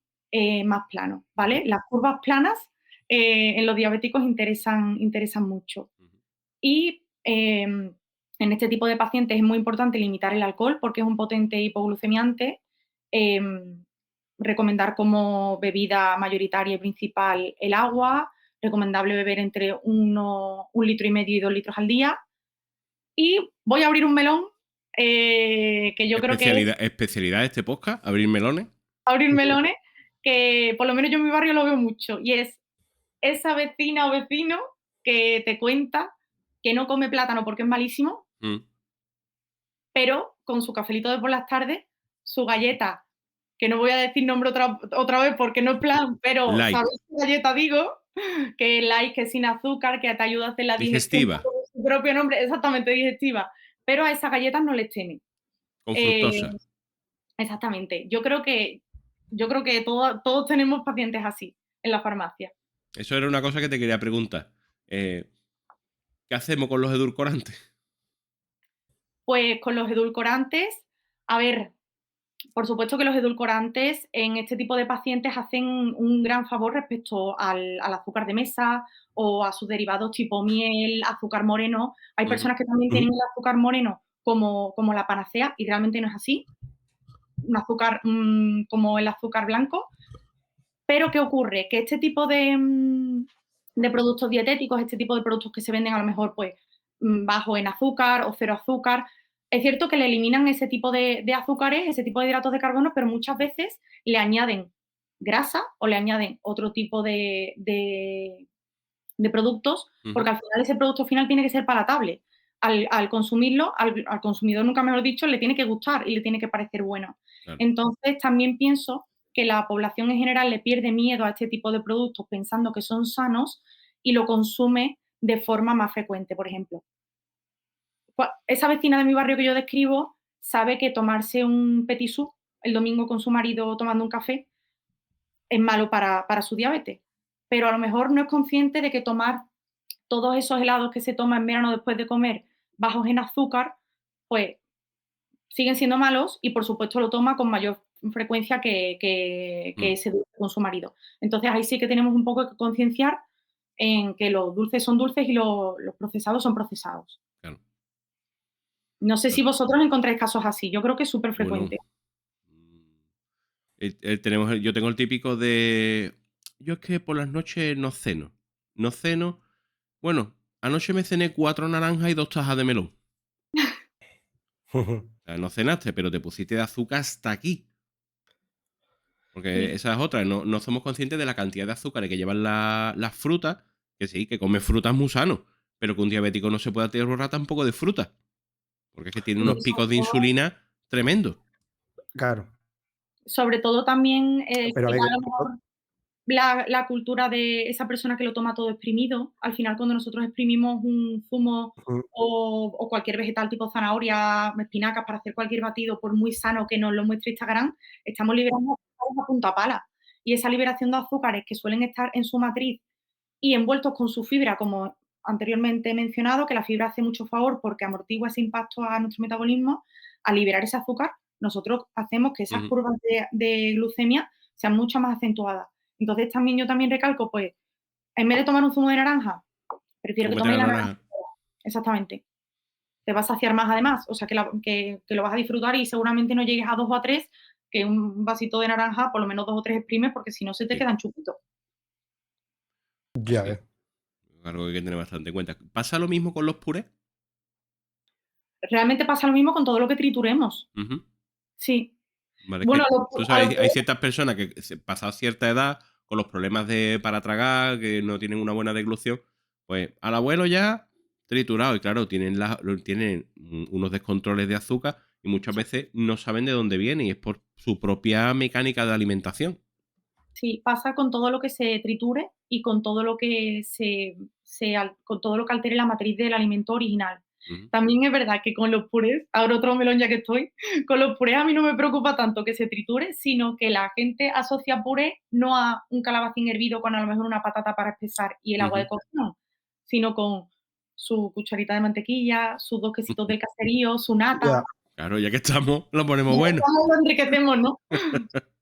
más plano, Ujú. ¿vale? Las curvas planas en los diabéticos interesan mucho. Ujú. Y en este tipo de pacientes es muy importante limitar el alcohol porque es un potente hipoglucemiante. Recomendar como bebida mayoritaria y principal el agua. Recomendable beber entre 1,5 litros y 2 litros al día. Y voy a abrir un melón, que yo creo que es Especialidad de este podcast, abrir melones. abrir melones, que por lo menos yo en mi barrio lo veo mucho, y es esa vecina o vecino que te cuenta que no come plátano porque es malísimo, Mm. pero con su cafelito de por las tardes, su galleta, que no voy a decir nombre otra vez porque no es plan, pero Light. ¿sabéis qué galleta digo? Que es light, que es sin azúcar, que te ayuda a hacer la digestión Digestiva. por su propio nombre, exactamente digestiva, pero a esas galletas no les temen. Con Eh, fructosa. exactamente. Yo creo que todos tenemos pacientes así en la farmacia. Eso era una cosa que te quería preguntar. Eh, ¿Qué hacemos con los edulcorantes? Pues con los edulcorantes, a ver, por supuesto que los edulcorantes en este tipo de pacientes hacen un gran favor respecto al azúcar de mesa o a sus derivados tipo miel, azúcar moreno. Hay Ujú. personas que también tienen Ujú. el azúcar moreno como la panacea y realmente no es así. Un azúcar como el azúcar blanco. Pero ¿qué ocurre? Que este tipo de productos dietéticos, este tipo de productos que se venden a lo mejor pues bajo en azúcar o cero azúcar, es cierto que le eliminan ese tipo de azúcares, ese tipo de hidratos de carbono, pero muchas veces le añaden grasa o le añaden otro tipo de de productos, porque al final ese producto final tiene que ser palatable. Al consumirlo, al consumidor, nunca mejor dicho, le tiene que gustar y le tiene que parecer bueno. Claro. Entonces, también pienso que la población en general le pierde miedo a este tipo de productos pensando que son sanos y lo consume de forma más frecuente, por ejemplo. Esa vecina de mi barrio que yo describo sabe que tomarse un petit suc el domingo con su marido tomando un café es malo para su diabetes, pero a lo mejor no es consciente de que tomar todos esos helados que se toma en verano después de comer, bajos en azúcar, pues siguen siendo malos y, por supuesto, lo toma con mayor frecuencia que ese dulce con su marido. Entonces, ahí sí que tenemos un poco que concienciar en que los dulces son dulces y los procesados son procesados. Claro. No sé si vosotros encontráis casos así, yo creo que es súper frecuente. Bueno, yo tengo el típico de... Yo es que por las noches no ceno. No ceno... Bueno, anoche me cené 4 naranjas y 2 tajas de melón. O sea, no cenaste, pero te pusiste de azúcar hasta aquí. Porque Sí. esa es otra. No somos conscientes de la cantidad de azúcares que llevan las frutas. Que sí, que comer frutas muy sano. Pero que un diabético no se pueda aterrorar tampoco de fruta. Porque es que tiene unos picos de insulina tremendos. Claro. Sobre todo también Pero a ver, a lo mejor la cultura de esa persona que lo toma todo exprimido. Al final, cuando nosotros exprimimos un zumo o cualquier vegetal tipo zanahoria, espinacas, para hacer cualquier batido, por muy sano que nos lo muestre Instagram, estamos liberando azúcares a punta pala. Y esa liberación de azúcares que suelen estar en su matriz y envueltos con su fibra, como anteriormente he mencionado, que la fibra hace mucho favor porque amortigua ese impacto a nuestro metabolismo, al liberar ese azúcar, nosotros hacemos que esas curvas de glucemia sean mucho más acentuadas. Entonces, yo también recalco, pues, en vez de tomar un zumo de naranja, prefiero que Cómete tomes la la naranja. naranja. Exactamente. Te vas a saciar más además, o sea, que lo vas a disfrutar y seguramente no llegues a 2 o a 3, que un vasito de naranja, por lo menos 2 o 3 exprimes, porque si no se te Sí. quedan chupitos. Ya Sí. ves. Algo que hay que tener bastante en cuenta. ¿Pasa lo mismo con los purés? Realmente pasa lo mismo con todo lo que trituremos. Ujú. Sí. Vale, es Bueno, que, tú a lo sabes, hay ciertas personas que pasado cierta edad, con los problemas para tragar, que no tienen una buena deglución, pues al abuelo ya triturado. Y claro, tienen unos descontroles de azúcar y muchas veces no saben de dónde viene y es por su propia mecánica de alimentación. Sí, pasa con todo lo que se triture y con todo lo que con todo lo que altere la matriz del alimento original. Ujú. También es verdad que con los purés, ahora otro melón ya que estoy, con los purés a mí no me preocupa tanto que se triture, sino que la gente asocia puré no a un calabacín hervido con a lo mejor una patata para espesar y el agua de Ujú. cocción, sino con su cucharita de mantequilla, sus 2 quesitos del caserío, su nata. Ya, Claro, ya que estamos, lo ponemos Y ya bueno. estamos, lo enriquecemos, ¿no?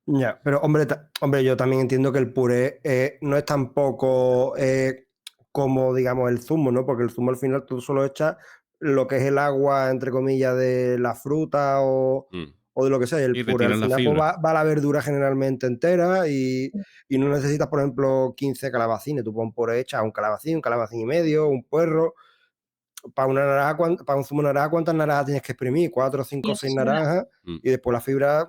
ya. Pero hombre, yo también entiendo que el puré no es tampoco como, digamos, el zumo, ¿no? Porque el zumo al final tú solo echas lo que es el agua, entre comillas, de la fruta Mm. o de lo que sea. Y el Y puré al retiran la final pues, fibra. va la verdura generalmente entera y no necesitas, por ejemplo, 15 calabacines. Tú pones un puré, echas un calabacín y medio, un puerro. Para una naranja, para un zumo de naranja, ¿cuántas naranjas tienes que exprimir? 4, Y 5, eso 6 sobra. naranjas Mm. y después la fibra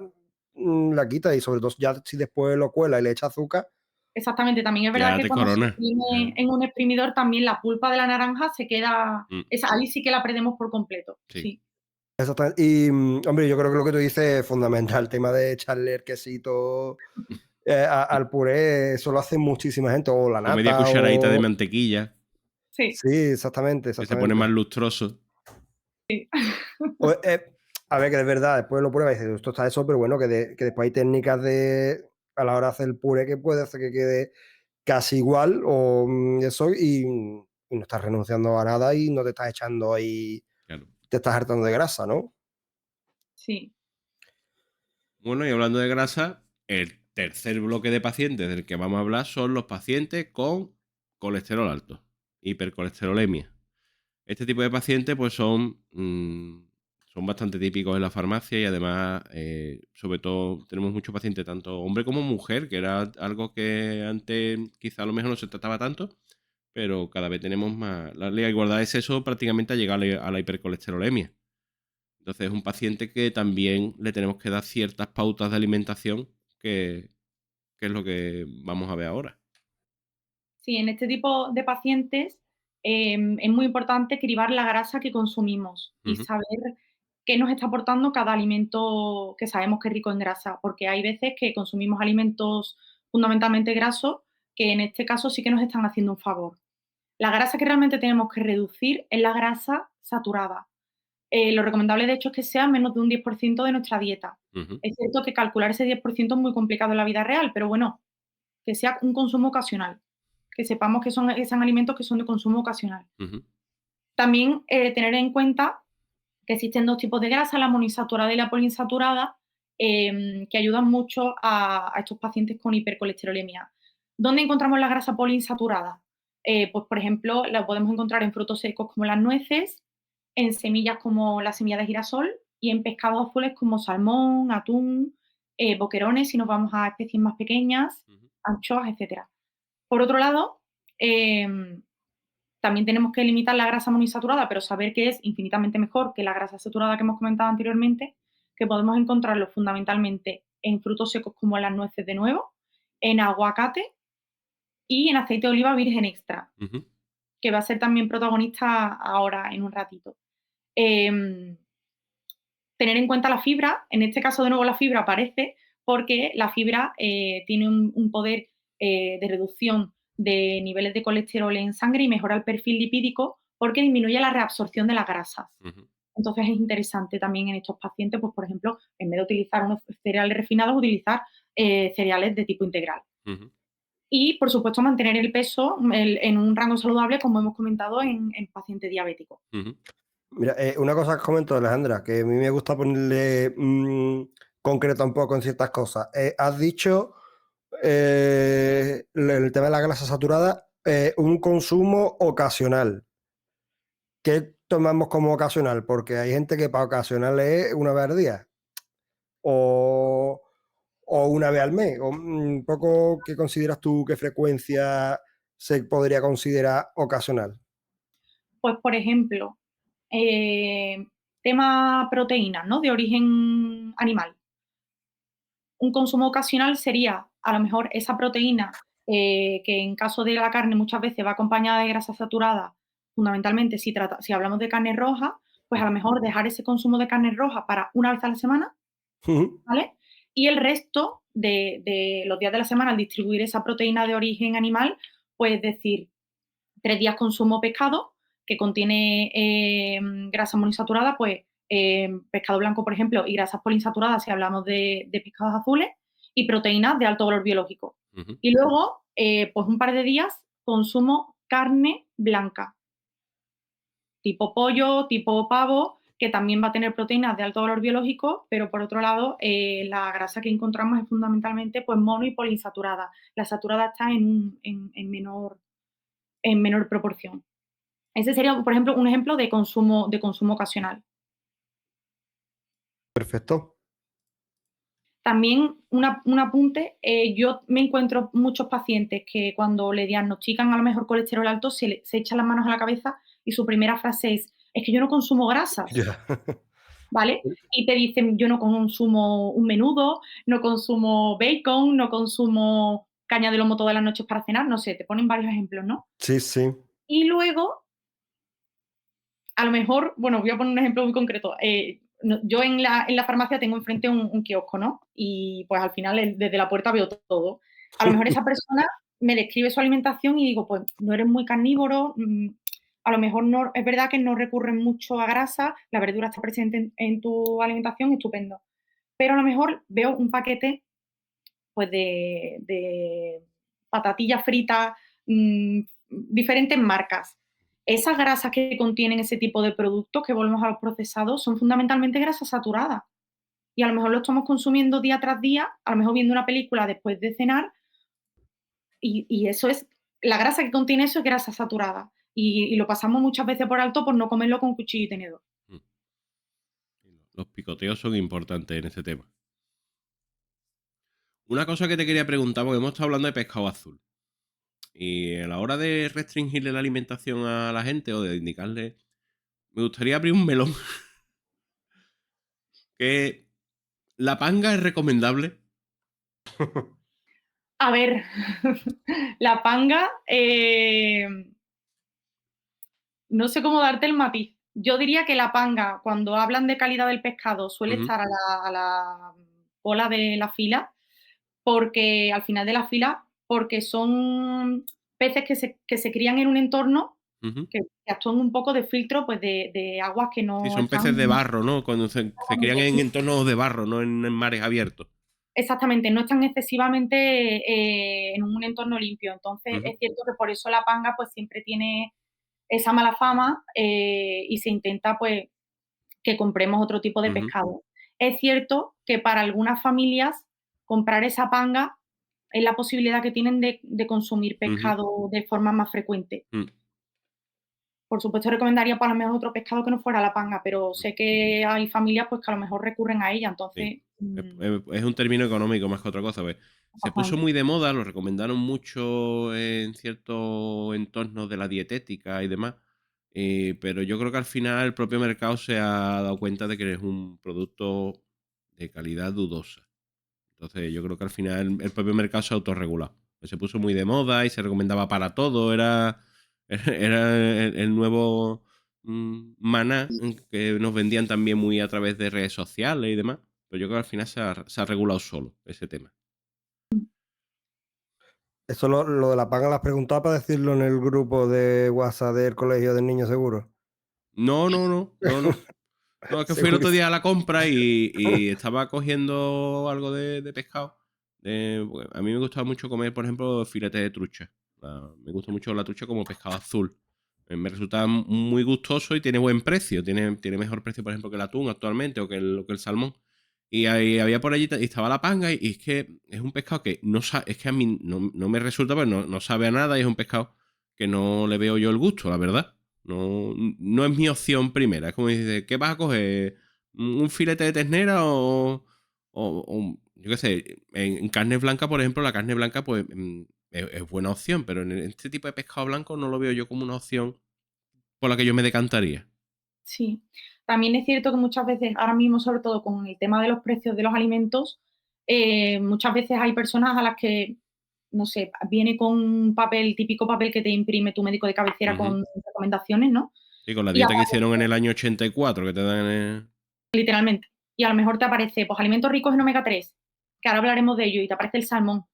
la quita y sobre todo ya si después lo cuela y le echa azúcar. Exactamente, también es verdad Ya que te cuando se corona. exprime en un exprimidor también la pulpa de la naranja se queda, Mm. ahí sí que la perdemos por completo, Sí. sí. Exactamente. Y hombre, yo creo que lo que tú dices es fundamental, el tema de echarle el quesito al puré, eso lo hace muchísima gente, o la O media nata, cucharadita de o... mantequilla, Sí, Sí, exactamente, que se pone más exactamente. lustroso. O, a ver, que de verdad, después lo pruebas y dices, esto está eso, pero bueno, que después hay técnicas a la hora de hacer el puré que puede hacer que quede casi igual o eso y no estás renunciando a nada y no te estás echando ahí, Claro. te estás hartando de grasa, ¿no? sí. Bueno, y hablando de grasa, el tercer bloque de pacientes del que vamos a hablar son los pacientes con colesterol alto, hipercolesterolemia. Este tipo de pacientes pues son bastante típicos en la farmacia y además, sobre todo, tenemos muchos pacientes, tanto hombre como mujer, que era algo que antes quizá a lo mejor no se trataba tanto, pero cada vez tenemos más. La igualdad de sexo prácticamente ha llegado a la hipercolesterolemia. Entonces es un paciente que también le tenemos que dar ciertas pautas de alimentación que es lo que vamos a ver ahora. Sí, en este tipo de pacientes es muy importante cribar la grasa que consumimos y Ujú, saber qué nos está aportando cada alimento que sabemos que es rico en grasa, porque hay veces que consumimos alimentos fundamentalmente grasos que en este caso sí que nos están haciendo un favor. La grasa que realmente tenemos que reducir es la grasa saturada. Lo recomendable, de hecho, es que sea menos de un 10% de nuestra dieta. ujú, Es cierto que calcular ese 10% es muy complicado en la vida real, pero bueno, que sea un consumo ocasional, que sepamos que son alimentos que son de consumo ocasional. ujú, También tener en cuenta que existen dos tipos de grasa, la monoinsaturada y la poliinsaturada, que ayudan mucho a estos pacientes con hipercolesterolemia. ¿Dónde encontramos la grasa poliinsaturada? Pues, por ejemplo, la podemos encontrar en frutos secos como las nueces, en semillas como la semilla de girasol y en pescados azules como salmón, atún, boquerones, si nos vamos a especies más pequeñas, ujú, anchoas, etcétera. Por otro lado, también tenemos que limitar la grasa monoinsaturada, pero saber que es infinitamente mejor que la grasa saturada que hemos comentado anteriormente, que podemos encontrarlo fundamentalmente en frutos secos como las nueces de nuevo, en aguacate y en aceite de oliva virgen extra, ujú, que va a ser también protagonista ahora en un ratito. Em, Tener en cuenta la fibra, en este caso de nuevo la fibra aparece porque la fibra tiene un poder de reducción de niveles de colesterol en sangre y mejora el perfil lipídico porque disminuye la reabsorción de las grasas. ujú, Entonces es interesante también en estos pacientes, pues por ejemplo, en vez de utilizar unos cereales refinados, utilizar cereales de tipo integral. ujú. Y, por supuesto, mantener el peso en un rango saludable, como hemos comentado, en pacientes diabéticos. Ujú, Mira, una cosa que comento, Alejandra, que a mí me gusta ponerle concreto un poco en ciertas cosas. Has dicho el tema de la grasa saturada, un consumo ocasional. ¿Qué tomamos como ocasional? Porque hay gente que para ocasional es una vez al día o, o una vez al mes. O, un poco, ¿qué consideras tú, qué frecuencia se podría considerar ocasional? Pues, por ejemplo, tema proteínas, ¿no? De origen animal. Un consumo ocasional sería, a lo mejor, esa proteína que en caso de la carne muchas veces va acompañada de grasa saturada, fundamentalmente si hablamos de carne roja, pues a lo mejor dejar ese consumo de carne roja para una vez a la semana, Ujú. ¿vale? Y el resto de los días de la semana, al distribuir esa proteína de origen animal, pues decir, 3 días consumo pescado que contiene grasa monoinsaturada, pues pescado blanco, por ejemplo, y grasas poliinsaturadas si hablamos de pescados azules, y proteínas de alto valor biológico. Ujú, Y luego, pues un par de días consumo carne blanca, tipo pollo, tipo pavo, que también va a tener proteínas de alto valor biológico, pero por otro lado, la grasa que encontramos es fundamentalmente pues, mono y poliinsaturada. La saturada está en menor proporción. Ese sería, por ejemplo, un ejemplo de consumo ocasional. Perfecto. También un apunte, yo me encuentro muchos pacientes que cuando le diagnostican a lo mejor colesterol alto se echan las manos a la cabeza y su primera frase es que yo no consumo grasas, Ya. ¿vale? Y te dicen, yo no consumo un menudo, no consumo bacon, no consumo caña de lomo todas las noches para cenar, no sé, te ponen varios ejemplos, ¿no? Sí, sí. Y luego a lo mejor, bueno, voy a poner un ejemplo muy concreto. Yo en la farmacia tengo enfrente un kiosco, ¿no? Y pues al final desde la puerta veo todo. A lo mejor esa persona me describe su alimentación y digo, pues no eres muy carnívoro, a lo mejor no, es verdad que no recurren mucho a grasa, la verdura está presente en tu alimentación, estupendo. Pero a lo mejor veo un paquete pues de patatillas fritas, diferentes marcas. Esas grasas que contienen ese tipo de productos, que volvemos a los procesados, son fundamentalmente grasas saturadas. Y a lo mejor lo estamos consumiendo día tras día, a lo mejor viendo una película después de cenar, y eso es, la grasa que contiene eso es grasa saturada. Y lo pasamos muchas veces por alto por no comerlo con cuchillo y tenedor. mm. Los picoteos son importantes en este tema. Una cosa que te quería preguntar, porque hemos estado hablando de pescado azul. Y a la hora de restringirle la alimentación a la gente o de indicarle, me gustaría abrir un melón. Que la panga es recomendable. A ver, la panga, no sé cómo darte el matiz. Yo diría que la panga, cuando hablan de calidad del pescado, suele Ujú, estar a la cola de la fila, porque al final de la fila, porque son peces que se crían en un entorno ujú. que actúan un poco de filtro, pues, de aguas que Sí, no son están peces de barro, ¿no? Cuando se crían exactamente, en entornos de barro, no en mares abiertos. exactamente, no están excesivamente, en un entorno limpio. Entonces, Ujú, es cierto que por eso la panga, pues, siempre tiene esa mala fama, y se intenta, pues, que compremos otro tipo de ujú, pescado. Es cierto que para algunas familias comprar esa panga es la posibilidad que tienen de consumir ujú, pescado de forma más frecuente. mm, Por supuesto, recomendaría para lo mejor otro pescado que no fuera la panga, pero mm. sé que hay familias, pues, que a lo mejor recurren a ella, Sí. entonces, Es un término económico más que otra cosa. ¿Ves? Se puso exactamente. muy de moda, lo recomendaron mucho en ciertos entornos de la dietética y demás. Pero yo creo que al final el propio mercado se ha dado cuenta de que es un producto de calidad dudosa. Entonces yo creo que al final el propio mercado se ha autorregulado. Se puso muy de moda y se recomendaba para todo. Era el nuevo maná que nos vendían también muy a través de redes sociales y demás. Pero yo creo que al final se ha regulado solo ese tema. Eso lo de la paga, ¿las has preguntado para decirlo en el grupo de WhatsApp del Colegio del Niño Seguro? No, no, no, no, no. No, es que fui el Seguro que otro sí. día a la compra y estaba cogiendo algo de pescado. Porque a mí me gustaba mucho comer, por ejemplo, filete de trucha. Me gusta mucho la trucha como pescado azul. Me resulta muy gustoso y tiene buen precio. Tiene mejor precio, por ejemplo, que el atún actualmente o que el salmón. Y ahí había por allí, y estaba la panga, y es que es un pescado que no sabe, es que a mí no me resulta, pues no sabe a nada, y es un pescado que no le veo yo el gusto, la verdad. No es mi opción primera. Es como dice, ¿qué vas a coger? ¿Un filete de ternera yo qué sé? En carne blanca, por ejemplo, la carne blanca, pues es buena opción, pero en este tipo de pescado blanco no lo veo yo como una opción por la que yo me decantaría. Sí. También es cierto que muchas veces, ahora mismo, sobre todo con el tema de los precios de los alimentos, muchas veces hay personas a las que, no sé, viene con un papel, típico papel que te imprime tu médico de cabecera Ujú. con recomendaciones, ¿no? Sí, con la Y dieta que hicieron en el año 84, que te dan. literalmente. Y a lo mejor te aparece, pues, alimentos ricos en omega 3, que ahora hablaremos de ello, y te aparece el salmón.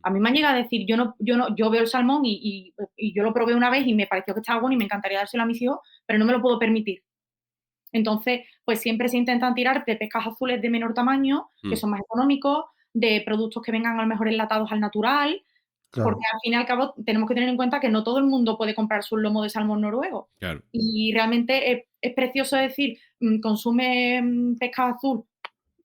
A mí me han llegado a decir, yo veo el salmón y yo lo probé una vez y me pareció que estaba bueno y me encantaría dárselo a mis hijos, pero no me lo puedo permitir. Entonces, pues siempre se intentan tirar de pescados azules de menor tamaño, que Mm, son más económicos, de productos que vengan a lo mejor enlatados al natural, porque Claro. al fin y al cabo tenemos que tener en cuenta que no todo el mundo puede comprarse un lomo de salmón noruego. claro, Y realmente es precioso decir, consume pescado azul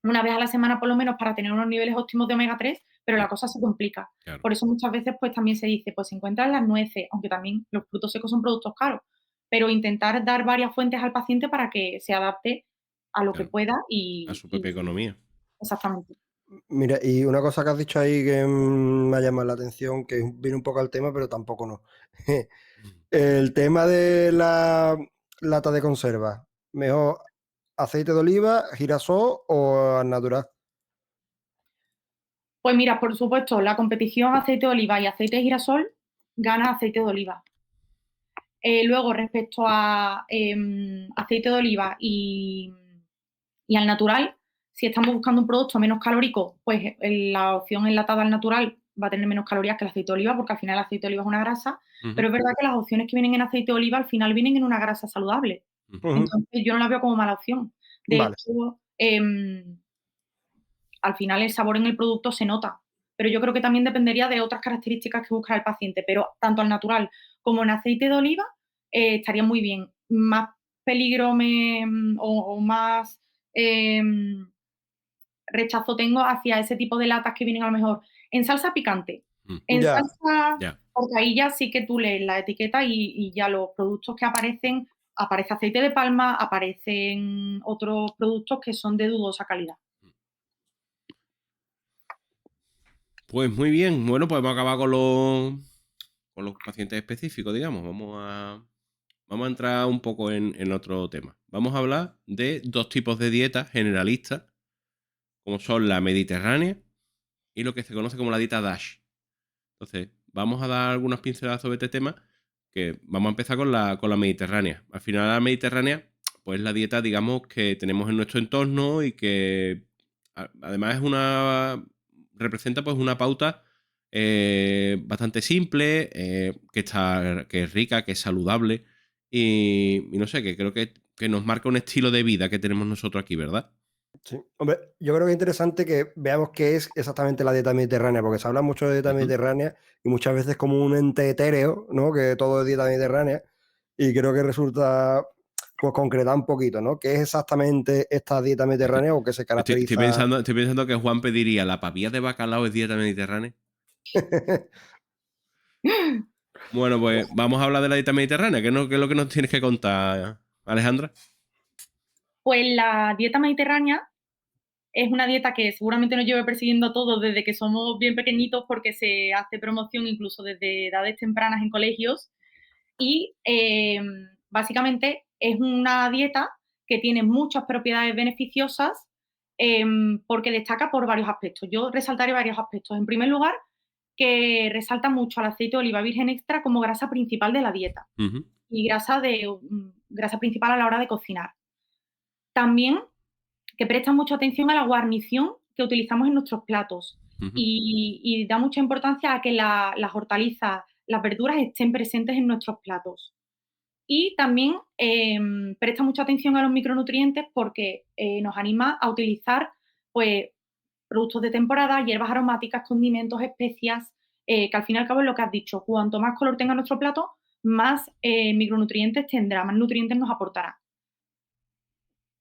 una vez a la semana por lo menos para tener unos niveles óptimos de omega 3, pero mm, la cosa se complica. claro, Por eso muchas veces pues también se dice, pues se encuentran las nueces, aunque también los frutos secos son productos caros, pero intentar dar varias fuentes al paciente para que se adapte a lo que claro. pueda A y, su propia y economía. exactamente. Mira, y una cosa que has dicho ahí que me ha llamado la atención, que viene un poco al tema, pero tampoco no. Mm. El tema de la lata de conserva. ¿Mejor aceite de oliva, girasol o al natural? Pues mira, por supuesto, la competición aceite de oliva y aceite de girasol gana aceite de oliva. Luego, respecto a aceite de oliva y al natural, si estamos buscando un producto menos calórico, pues la opción enlatada al natural va a tener menos calorías que el aceite de oliva, porque al final el aceite de oliva es una grasa, Ujú, pero es verdad que las opciones que vienen en aceite de oliva al final vienen en una grasa saludable. ujú. Ujú. Entonces yo no la veo como mala opción. De Vale. hecho, al final el sabor en el producto se nota, pero yo creo que también dependería de otras características que busca el paciente, pero tanto al natural como en aceite de oliva estaría muy bien. Más peligro o más rechazo tengo hacia ese tipo de latas que vienen a lo mejor en salsa picante. Mm, En Ya. salsa, ya, porque ahí ya sí que tú lees la etiqueta y ya los productos que aparecen, aparece aceite de palma, aparecen otros productos que son de dudosa calidad. pues muy bien. Bueno, pues hemos acabado con los pacientes específicos, digamos. Vamos a entrar un poco en otro tema. Vamos a hablar de dos tipos de dietas generalistas, como son la mediterránea y lo que se conoce como la dieta DASH. Entonces, vamos a dar algunas pinceladas sobre este tema, que vamos a empezar con la mediterránea. Al final, la mediterránea, pues la dieta, digamos, que tenemos en nuestro entorno y que además representa pues una pauta bastante simple, que es rica, que es saludable y no sé, que creo que nos marca un estilo de vida que tenemos nosotros aquí, ¿verdad? Sí. Hombre, yo creo que es interesante que veamos qué es exactamente la dieta mediterránea, porque se habla mucho de dieta Ujú. mediterránea y muchas veces como un ente etéreo, ¿no? Que todo es dieta mediterránea, y creo que resulta, pues, concretar un poquito, ¿no? ¿Qué es exactamente esta dieta mediterránea o qué se Estoy caracteriza? pensando que Juan pediría, ¿la pavía de bacalao es dieta mediterránea? Bueno, pues vamos a hablar de la dieta mediterránea. ¿Qué es lo que nos tienes que contar, Alejandra? Pues la dieta mediterránea es una dieta que seguramente nos lleve persiguiendo a todos desde que somos bien pequeñitos porque se hace promoción incluso desde edades tempranas en colegios y básicamente es una dieta que tiene muchas propiedades beneficiosas porque destaca por varios aspectos. Yo resaltaré varios aspectos. En primer lugar, que resalta mucho al aceite de oliva virgen extra como grasa principal de la dieta Ujú, y grasa principal a la hora de cocinar. También que presta mucha atención a la guarnición que utilizamos en nuestros platos ujú, y da mucha importancia a que las hortalizas, las verduras estén presentes en nuestros platos. Y también presta mucha atención a los micronutrientes porque nos anima a utilizar pues, productos de temporada, hierbas aromáticas, condimentos, especias, que al fin y al cabo es lo que has dicho. Cuanto más color tenga nuestro plato, más micronutrientes tendrá, más nutrientes nos aportará.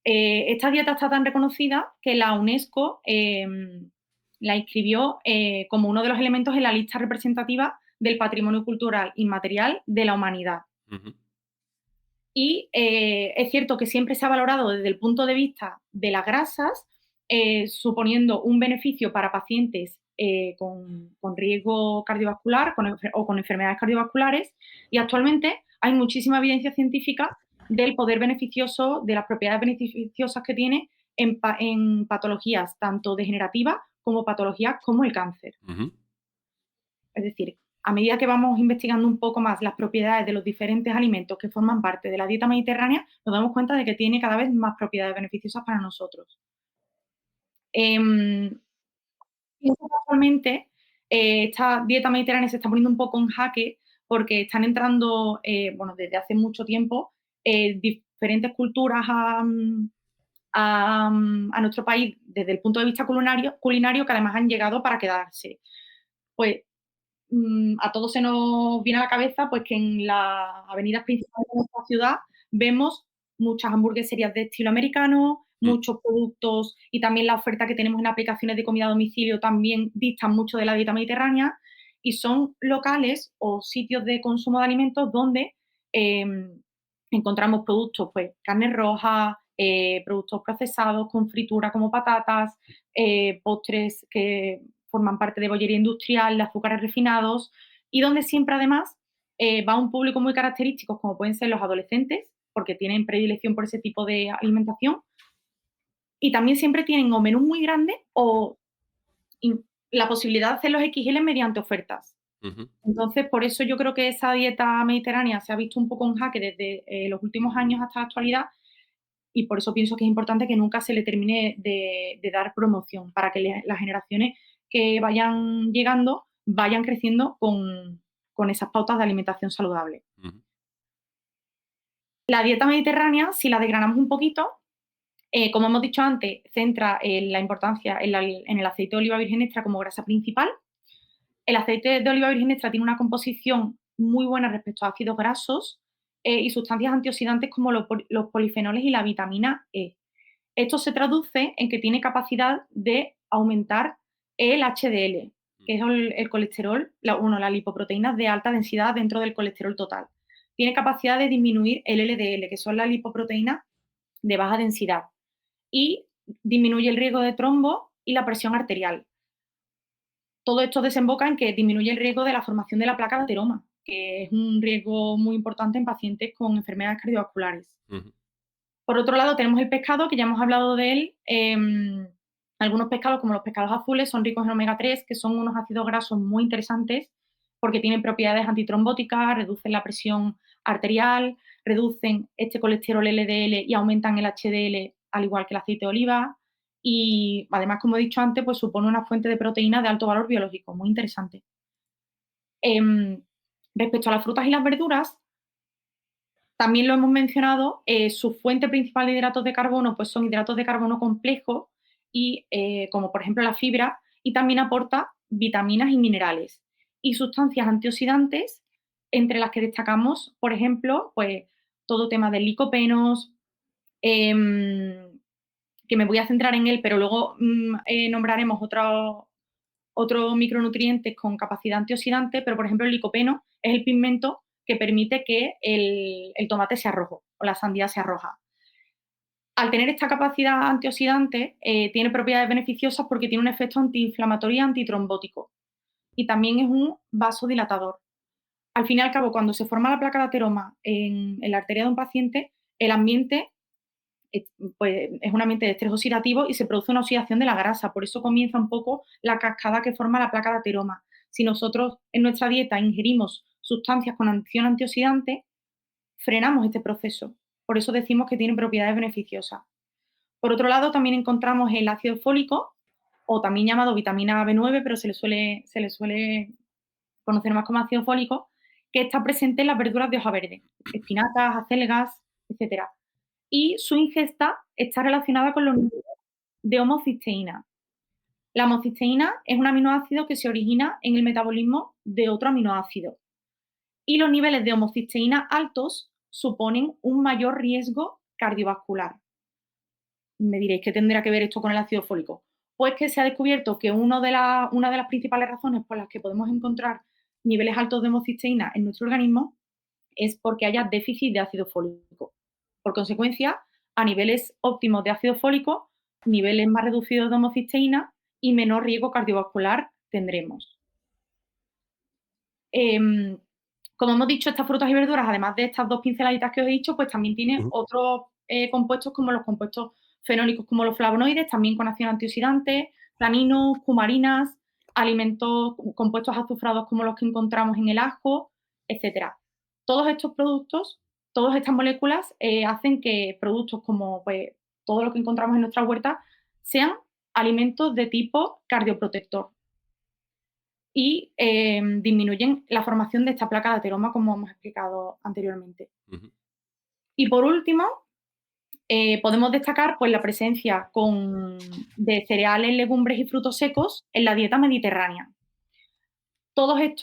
Esta dieta está tan reconocida que la UNESCO la inscribió como uno de los elementos en la lista representativa del patrimonio cultural inmaterial de la humanidad. ujú, Y es cierto que siempre se ha valorado desde el punto de vista de las grasas, suponiendo un beneficio para pacientes con riesgo cardiovascular o con enfermedades cardiovasculares. Y actualmente hay muchísima evidencia científica del poder beneficioso, de las propiedades beneficiosas que tiene en patologías tanto degenerativas como patologías como el cáncer. ujú, Es decir, a medida que vamos investigando un poco más las propiedades de los diferentes alimentos que forman parte de la dieta mediterránea, nos damos cuenta de que tiene cada vez más propiedades beneficiosas para nosotros. Em, Pienso que actualmente esta dieta mediterránea se está poniendo un poco en jaque porque están entrando, bueno, desde hace mucho tiempo, diferentes culturas a nuestro país desde el punto de vista culinario que además han llegado para quedarse. Pues a todos se nos viene a la cabeza pues que en las avenidas principales de nuestra ciudad vemos muchas hamburgueserías de estilo americano, mm, muchos productos y también la oferta que tenemos en aplicaciones de comida a domicilio también distan mucho de la dieta mediterránea y son locales o sitios de consumo de alimentos donde encontramos productos, pues carne roja, productos procesados con fritura como patatas, postres que forman parte de bollería industrial, de azúcares refinados y donde siempre además va un público muy característico como pueden ser los adolescentes, porque tienen predilección por ese tipo de alimentación y también siempre tienen o menús muy grandes o la posibilidad de hacer los XL mediante ofertas. ujú, Entonces, por eso yo creo que esa dieta mediterránea se ha visto un poco en jaque desde los últimos años hasta la actualidad y por eso pienso que es importante que nunca se le termine de dar promoción para que las generaciones que vayan llegando vayan creciendo con esas pautas de alimentación saludable. ujú, La dieta mediterránea, si la desgranamos un poquito, como hemos dicho antes, centra la importancia en el aceite de oliva virgen extra como grasa principal. El aceite de oliva virgen extra tiene una composición muy buena respecto a ácidos grasos y sustancias antioxidantes como los polifenoles y la vitamina E. Esto se traduce en que tiene capacidad de aumentar el HDL, que es el colesterol, las lipoproteínas de alta densidad dentro del colesterol total. Tiene capacidad de disminuir el LDL, que son las lipoproteínas de baja densidad, y disminuye el riesgo de trombo y la presión arterial. Todo esto desemboca en que disminuye el riesgo de la formación de la placa de ateroma, que es un riesgo muy importante en pacientes con enfermedades cardiovasculares. ujú, Por otro lado, tenemos el pescado, que ya hemos hablado de él. Algunos pescados, como los pescados azules, son ricos en omega 3, que son unos ácidos grasos muy interesantes porque tienen propiedades antitrombóticas, reducen la presión arterial, reducen este colesterol LDL y aumentan el HDL, al igual que el aceite de oliva. Y además, como he dicho antes, pues supone una fuente de proteína de alto valor biológico, muy interesante. Respecto a las frutas y las verduras, también lo hemos mencionado, su fuente principal de hidratos de carbono pues son hidratos de carbono complejos, y, como por ejemplo la fibra, y también aporta vitaminas y minerales y sustancias antioxidantes, entre las que destacamos, por ejemplo, pues todo tema de licopenos, que me voy a centrar en él, pero luego nombraremos otros micronutrientes con capacidad antioxidante, pero por ejemplo el licopeno es el pigmento que permite que el tomate sea rojo o la sandía sea roja. Al tener esta capacidad antioxidante, tiene propiedades beneficiosas porque tiene un efecto antiinflamatorio y antitrombótico. Y también es un vasodilatador. Al fin y al cabo, cuando se forma la placa de ateroma en la arteria de un paciente, el ambiente pues, es un ambiente de estrés oxidativo y se produce una oxidación de la grasa. Por eso comienza un poco la cascada que forma la placa de ateroma. Si nosotros en nuestra dieta ingerimos sustancias con acción antioxidante, frenamos este proceso. Por eso decimos que tiene propiedades beneficiosas. Por otro lado, también encontramos el ácido fólico, o también llamado vitamina B9, pero se le suele conocer más como ácido fólico, que está presente en las verduras de hoja verde, espinacas, acelgas, etcétera. Y su ingesta está relacionada con los niveles de homocisteína. La homocisteína es un aminoácido que se origina en el metabolismo de otro aminoácido. Y los niveles de homocisteína altos suponen un mayor riesgo cardiovascular. Me diréis, ¿qué tendrá que ver esto con el ácido fólico? Pues que se ha descubierto que una de las principales razones por las que podemos encontrar niveles altos de homocisteína en nuestro organismo es porque haya déficit de ácido fólico. Por consecuencia, a niveles óptimos de ácido fólico, niveles más reducidos de homocisteína y menor riesgo cardiovascular tendremos. Como hemos dicho, estas frutas y verduras, además de estas dos pinceladitas que os he dicho, pues también tienen otros compuestos, como los compuestos fenólicos, como los flavonoides, también con acción antioxidante, taninos, cumarinas, alimentos, compuestos azufrados como los que encontramos en el ajo, etcétera. Todos estos productos, todas estas moléculas hacen que productos como pues, todo lo que encontramos en nuestra huerta sean alimentos de tipo cardioprotector y disminuyen la formación de esta placa de ateroma, como hemos explicado anteriormente. Y por último, podemos destacar pues, la presencia de cereales, legumbres y frutos secos en la dieta mediterránea. Todo este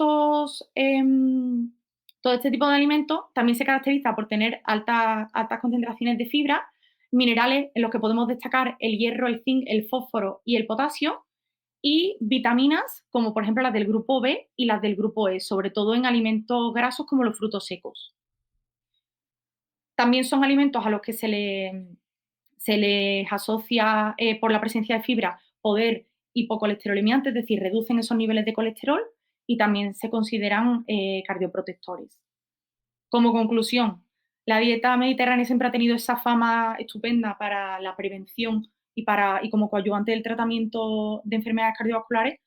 tipo de alimentos también se caracteriza por tener altas concentraciones de fibra, minerales en los que podemos destacar el hierro, el zinc, el fósforo y el potasio, y vitaminas como por ejemplo las del grupo B y las del grupo E, sobre todo en alimentos grasos como los frutos secos. También son alimentos a los que se les asocia por la presencia de fibra poder hipocolesterolemiante, es decir, reducen esos niveles de colesterol y también se consideran cardioprotectores. Como conclusión, la dieta mediterránea siempre ha tenido esa fama estupenda para la prevención y como coadyuvante del tratamiento de enfermedades cardiovasculares,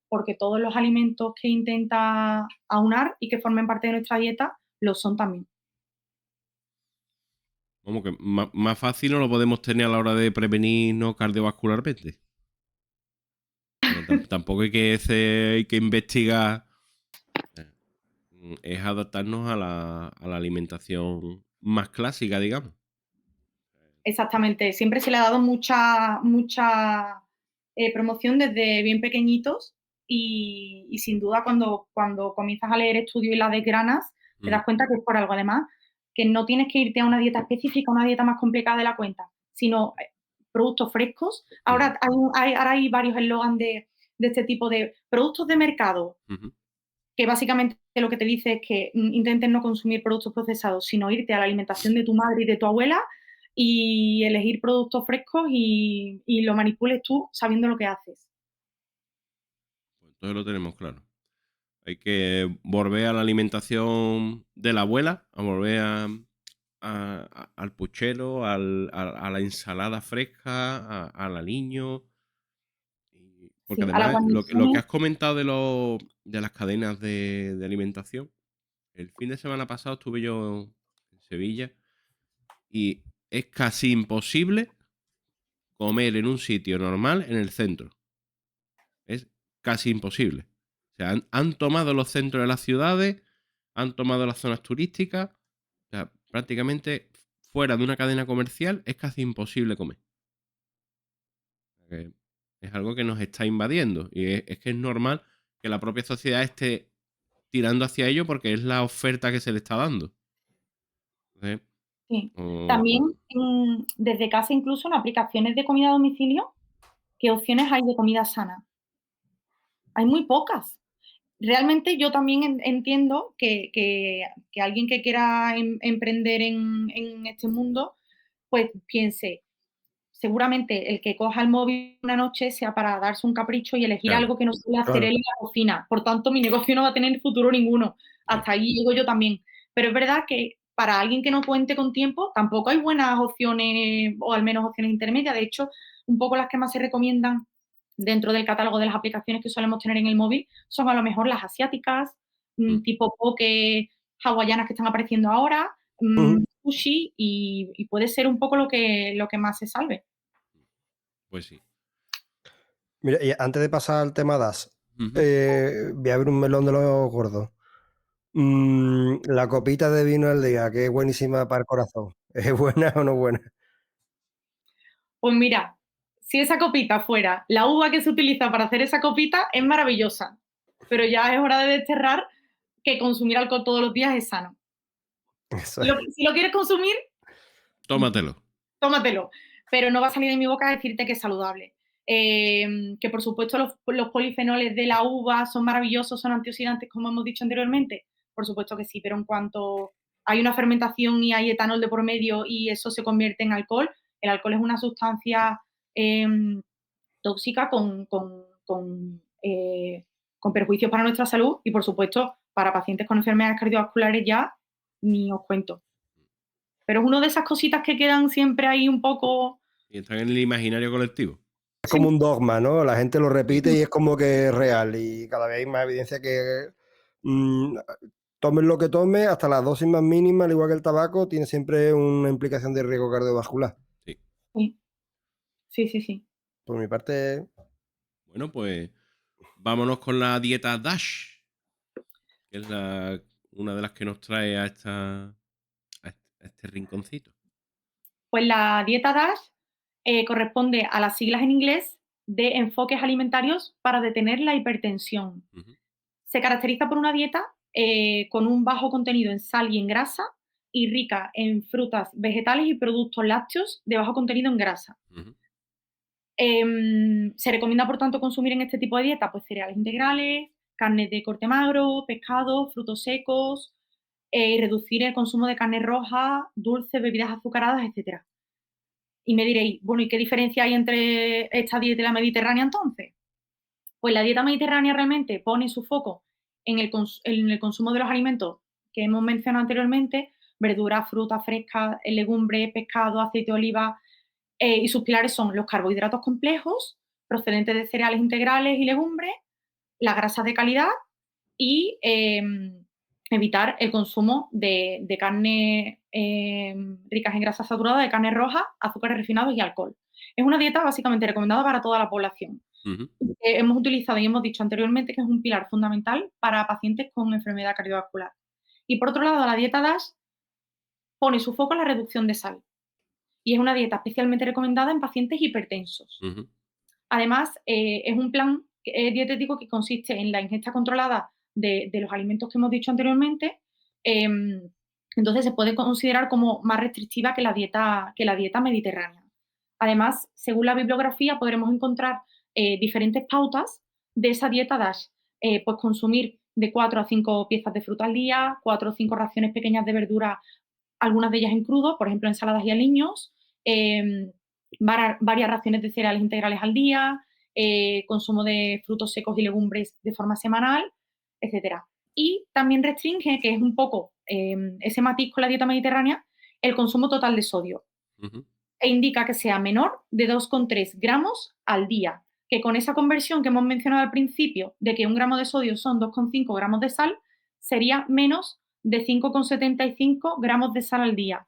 porque todos los alimentos que intenta aunar y que formen parte de nuestra dieta lo son también. Como que más fácil no lo podemos tener a la hora de prevenirnos cardiovascularmente. Tampoco hay que investigar. Es adaptarnos a la alimentación más clásica, digamos. Exactamente. Siempre se le ha dado mucha promoción desde bien pequeñitos y sin duda cuando comienzas a leer estudios y las desgranas te das cuenta que es por algo. Además, que no tienes que irte a una dieta específica, una dieta más complicada de la cuenta, sino productos frescos. Ahora hay varios eslogans de este tipo de productos de mercado, que básicamente lo que te dice es que intentes no consumir productos procesados, sino irte a la alimentación de tu madre y de tu abuela y elegir productos frescos y lo manipules tú sabiendo lo que haces. Pues entonces lo tenemos claro. Hay que volver a la alimentación de la abuela, a volver al puchero, a la ensalada fresca, al aliño. Porque Sí, a las además lo que guarniciones, has comentado de las cadenas de alimentación, el fin de semana pasado estuve yo en Sevilla y es casi imposible comer en un sitio normal en el centro. Es casi imposible. O sea, han tomado los centros de las ciudades, han tomado las zonas turísticas. O sea, prácticamente fuera de una cadena comercial es casi imposible comer. Que es algo que nos está invadiendo. Y es que es normal que la propia sociedad esté tirando hacia ello porque es la oferta que se le está dando. Entonces, sí. o- También, desde casa, incluso en aplicaciones de comida a domicilio, ¿qué opciones hay de comida sana? Hay muy pocas. Realmente yo también entiendo que alguien que quiera emprender en este mundo, pues piense, seguramente el que coja el móvil una noche sea para darse un capricho y elegir claro, algo que no suele hacer Claro. él en la cocina. Por tanto, mi negocio no va a tener futuro ninguno. claro. Hasta ahí llego yo también. Pero es verdad que para alguien que no cuente con tiempo, tampoco hay buenas opciones, o al menos opciones intermedias. De hecho, un poco las que más se recomiendan dentro del catálogo de las aplicaciones que solemos tener en el móvil son a lo mejor las asiáticas, Mm, tipo poke hawaianas que están apareciendo ahora, Ujú. sushi, y puede ser un poco lo que más se salve. pues sí. Mira, y antes de pasar al tema DAS, Ujú. voy a abrir un melón de los gordos. La copita de vino al día, que es buenísima para el corazón. ¿Es buena o no buena? Pues mira, si esa copita fuera la uva que se utiliza para hacer esa copita, es maravillosa. Pero ya es hora de desterrar que consumir alcohol todos los días es sano. Eso es. Si lo quieres consumir, Tómatelo. tómatelo, pero no va a salir de mi boca decirte que es saludable. Que por supuesto los polifenoles de la uva son maravillosos, son antioxidantes, como hemos dicho anteriormente. Por supuesto que sí, pero en cuanto hay una fermentación y hay etanol de por medio y eso se convierte en alcohol, el alcohol es una sustancia tóxica con perjuicios para nuestra salud y, por supuesto, para pacientes con enfermedades cardiovasculares ya ni os cuento. Pero es una de esas cositas que quedan siempre ahí un poco. Y están en el imaginario colectivo. Es como un dogma, ¿no? La gente lo repite Sí, y es como que es real. Y cada vez hay más evidencia que mm, tomes lo que tomes, hasta las dosis más mínimas, al igual que el tabaco, tiene siempre una implicación de riesgo cardiovascular. Sí. sí, sí, sí. Por mi parte, Bueno, pues vámonos con la dieta DASH, que es una de las que nos trae a este rinconcito. Pues la dieta DASH corresponde a las siglas en inglés de enfoques alimentarios para detener la hipertensión. Ujú, Se caracteriza por una dieta con un bajo contenido en sal y en grasa y rica en frutas, vegetales y productos lácteos de bajo contenido en grasa. ujú, Se recomienda, por tanto, consumir en este tipo de dieta pues, cereales integrales, carnes de corte magro, pescado, frutos secos, y reducir el consumo de carne roja, dulces, bebidas azucaradas, etc. Y me diréis, bueno, ¿y qué diferencia hay entre esta dieta y la mediterránea entonces? Pues la dieta mediterránea realmente pone su foco en el consumo de los alimentos que hemos mencionado anteriormente, verduras, frutas frescas, legumbres, pescado, aceite de oliva, y sus pilares son los carbohidratos complejos, procedentes de cereales integrales y legumbres, las grasas de calidad y evitar el consumo de carne ricas en grasas saturadas, de carne roja, azúcares refinados y alcohol. Es una dieta básicamente recomendada para toda la población. ujú. Hemos utilizado y hemos dicho anteriormente que es un pilar fundamental para pacientes con enfermedad cardiovascular. Y por otro lado, la dieta DASH pone su foco en la reducción de sal y es una dieta especialmente recomendada en pacientes hipertensos. Ujú, Además, es un plan dietético que consiste en la ingesta controlada de los alimentos que hemos dicho anteriormente. Entonces, se puede considerar como más restrictiva que la dieta mediterránea. Además, según la bibliografía, podremos encontrar diferentes pautas de esa dieta DASH. Pues consumir de 4 a 5 piezas de fruta al día, 4 o 5 raciones pequeñas de verdura, algunas de ellas en crudo, por ejemplo, ensaladas y aliños, varias raciones de cereales integrales al día, consumo de frutos secos y legumbres de forma semanal, etcétera. Y también restringe, que es un poco ese matiz con la dieta mediterránea, el consumo total de sodio ujú. e indica que sea menor de 2,3 gramos al día. que con esa conversión que hemos mencionado al principio, de que 1 gramo de sodio son 2,5 gramos de sal, sería menos de 5,75 gramos de sal al día,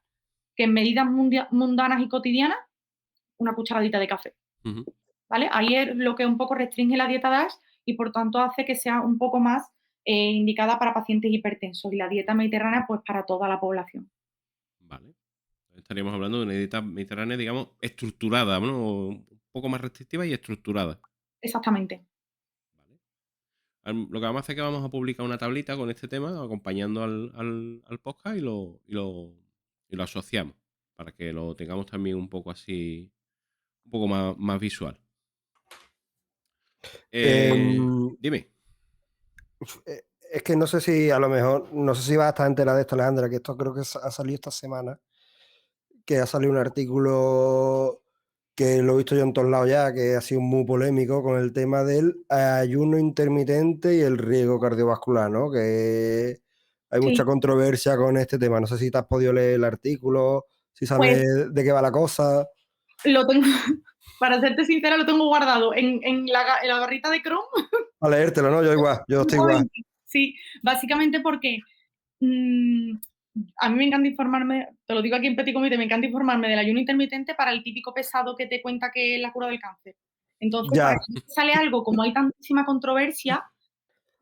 que en medidas mundanas y cotidianas, una cucharadita de café. Ujú. ¿Vale? Ahí es lo que un poco restringe la dieta DASH y por tanto hace que sea un poco más indicada para pacientes hipertensos y la dieta mediterránea pues para toda la población. Vale. Estaríamos hablando de una dieta mediterránea, digamos, estructurada, ¿no? Un poco más restrictiva y estructurada. Exactamente. Vale. Lo que vamos a hacer es que vamos a publicar una tablita con este tema, acompañando al podcast y lo asociamos, para que lo tengamos también un poco así, un poco más visual. Em, Dime. Es que no sé si a lo mejor, no sé si vas a estar entera de esto, Alejandra, que esto creo que ha salido esta semana, que ha salido un artículo que lo he visto yo en todos lados ya, que ha sido muy polémico con el tema del ayuno intermitente y el riesgo cardiovascular, ¿no? Que hay mucha Sí. controversia con este tema. No sé si te has podido leer el artículo, si Pues sabes de qué va la cosa. lo tengo, para serte sincera, lo tengo guardado en la barrita de Chrome. A leértelo, ¿no? Yo igual, yo estoy igual. Sí, básicamente porque a mí me encanta informarme, te lo digo aquí en Petit Comité, me encanta informarme del ayuno intermitente para el típico pesado que te cuenta que es la cura del cáncer. Entonces, para Ya, que sale algo, como hay tantísima controversia,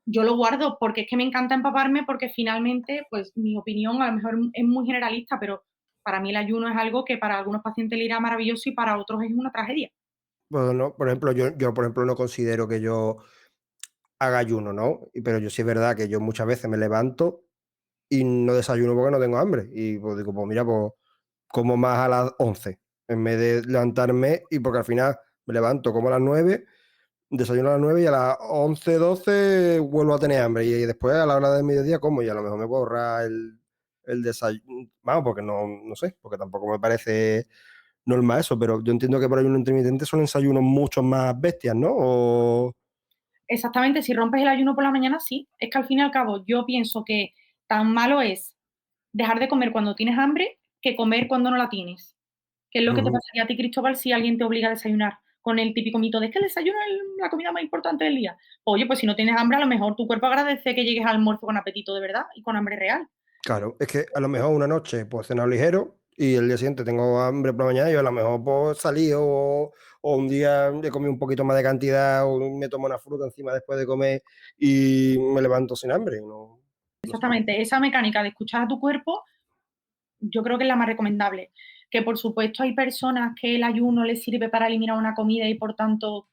yo lo guardo porque es que me encanta empaparme porque finalmente, pues mi opinión a lo mejor es muy generalista, pero para mí el ayuno es algo que para algunos pacientes le irá maravilloso y para otros es una tragedia. pues no, por ejemplo, yo por ejemplo no considero que yo haga ayuno, ¿no? Pero yo sí es verdad que yo muchas veces me levanto y no desayuno porque no tengo hambre. Y pues digo, pues mira, pues como más a las 11 en vez de levantarme, y porque al final me levanto como a las 9, desayuno a las 9 y a las 11 12 vuelvo a tener hambre. Y después a la hora del mediodía como, y a lo mejor me puedo ahorrar el desayuno. Vamos, porque no sé, porque tampoco me parece normal eso, pero yo entiendo que por ayuno intermitente son desayunos mucho más bestias, ¿no? O... Exactamente, si rompes el ayuno por la mañana, sí. Es que al fin y al cabo yo pienso que tan malo es dejar de comer cuando tienes hambre que comer cuando no la tienes. ¿Qué es lo que te Ujú. pasaría a ti, Cristóbal, si alguien te obliga a desayunar? Con el típico mito de es que el desayuno es la comida más importante del día. Oye, pues si no tienes hambre, a lo mejor tu cuerpo agradece que llegues al almuerzo con apetito de verdad y con hambre real. Claro, es que a lo mejor una noche pues cenar ligero y el día siguiente tengo hambre por la mañana y a lo mejor pues salí o un día he comido un poquito más de cantidad o me tomo una fruta encima después de comer y me levanto sin hambre. No sé. Exactamente, esa mecánica de escuchar a tu cuerpo, yo creo que es la más recomendable. Que por supuesto hay personas que el ayuno les sirve para eliminar una comida y por tanto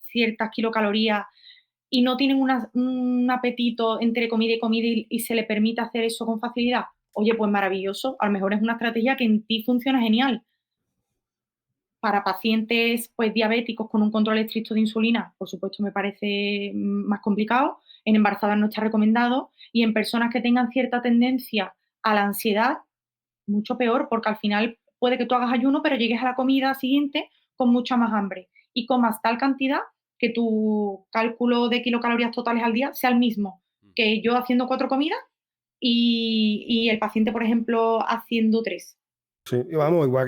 ciertas kilocalorías y no tienen un apetito entre comida y comida y se le permite hacer eso con facilidad. Oye, pues maravilloso, a lo mejor es una estrategia que en ti funciona genial. Para pacientes pues, diabéticos con un control estricto de insulina, por supuesto, me parece más complicado. En embarazadas no está recomendado. Y en personas que tengan cierta tendencia a la ansiedad, mucho peor, porque al final puede que tú hagas ayuno, pero llegues a la comida siguiente con mucha más hambre y comas tal cantidad que tu cálculo de kilocalorías totales al día sea el mismo que yo haciendo 4 comidas y el paciente, por ejemplo, haciendo 3. Sí, y vamos, igual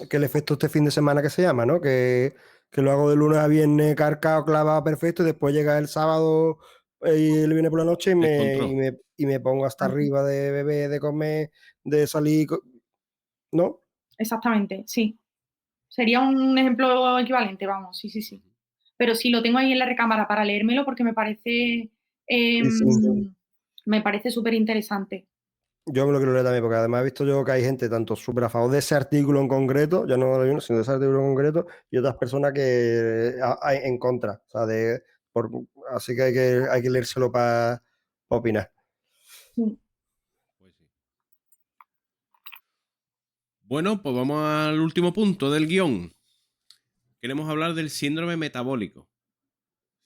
que el efecto este fin de semana que se llama, ¿no? Que lo hago de lunes a viernes cargado, clavado, perfecto, y después llega el sábado y el viernes por la noche Descontrol. y me pongo hasta arriba de beber, de comer, de salir, ¿no? Exactamente, sí. Sería un ejemplo equivalente, vamos, sí, sí, sí. Ujú. Pero sí, lo tengo ahí en la recámara para leérmelo porque Sí, sí. me parece súper interesante. Yo me lo quiero leer también, porque además he visto yo que hay gente tanto súper a favor de ese artículo en concreto, ya no del ayuno, sino de ese artículo en concreto, y otras personas que hay en contra. O sea, así que hay que leérselo para opinar. Sí. Pues sí. Bueno, pues vamos al último punto del guión. Queremos hablar del síndrome metabólico.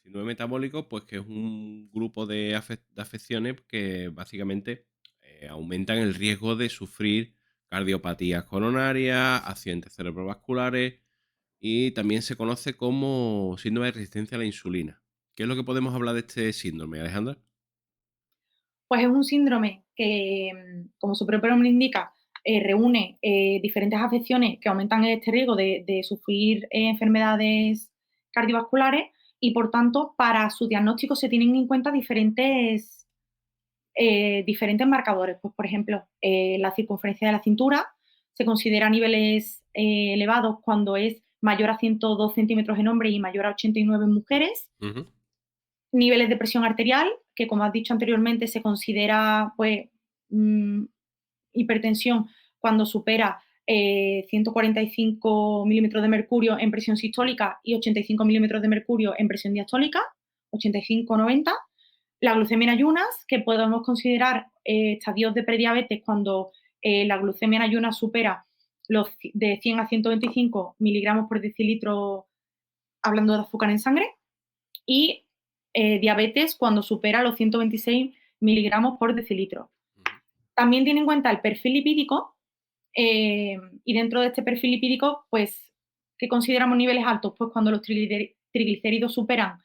Síndrome metabólico, pues que es un grupo de afecciones que básicamente aumentan el riesgo de sufrir cardiopatías coronarias, accidentes cerebrovasculares y también se conoce como síndrome de resistencia a la insulina. ¿Qué es lo que podemos hablar de este síndrome, Alejandra? Pues es un síndrome que, como su propio nombre indica, reúne diferentes afecciones que aumentan este riesgo de sufrir enfermedades cardiovasculares y, por tanto, para su diagnóstico se tienen en cuenta diferentes marcadores. Pues, por ejemplo, la circunferencia de la cintura se considera a niveles elevados cuando es mayor a 102 centímetros en hombres y mayor a 89 en mujeres. Ujú. Niveles de presión arterial, que como has dicho anteriormente, se considera pues hipertensión cuando supera 145 milímetros de mercurio en presión sistólica y 85 milímetros de mercurio en presión diastólica, 85-90. La glucemia en ayunas, que podemos considerar estadios de prediabetes cuando la glucemia en ayunas supera los de 100 a 125 miligramos por decilitro, hablando de azúcar en sangre, y diabetes cuando supera los 126 miligramos por decilitro. También tiene en cuenta el perfil lipídico y dentro de este perfil lipídico, pues, ¿qué consideramos niveles altos? Pues cuando los triglicéridos superan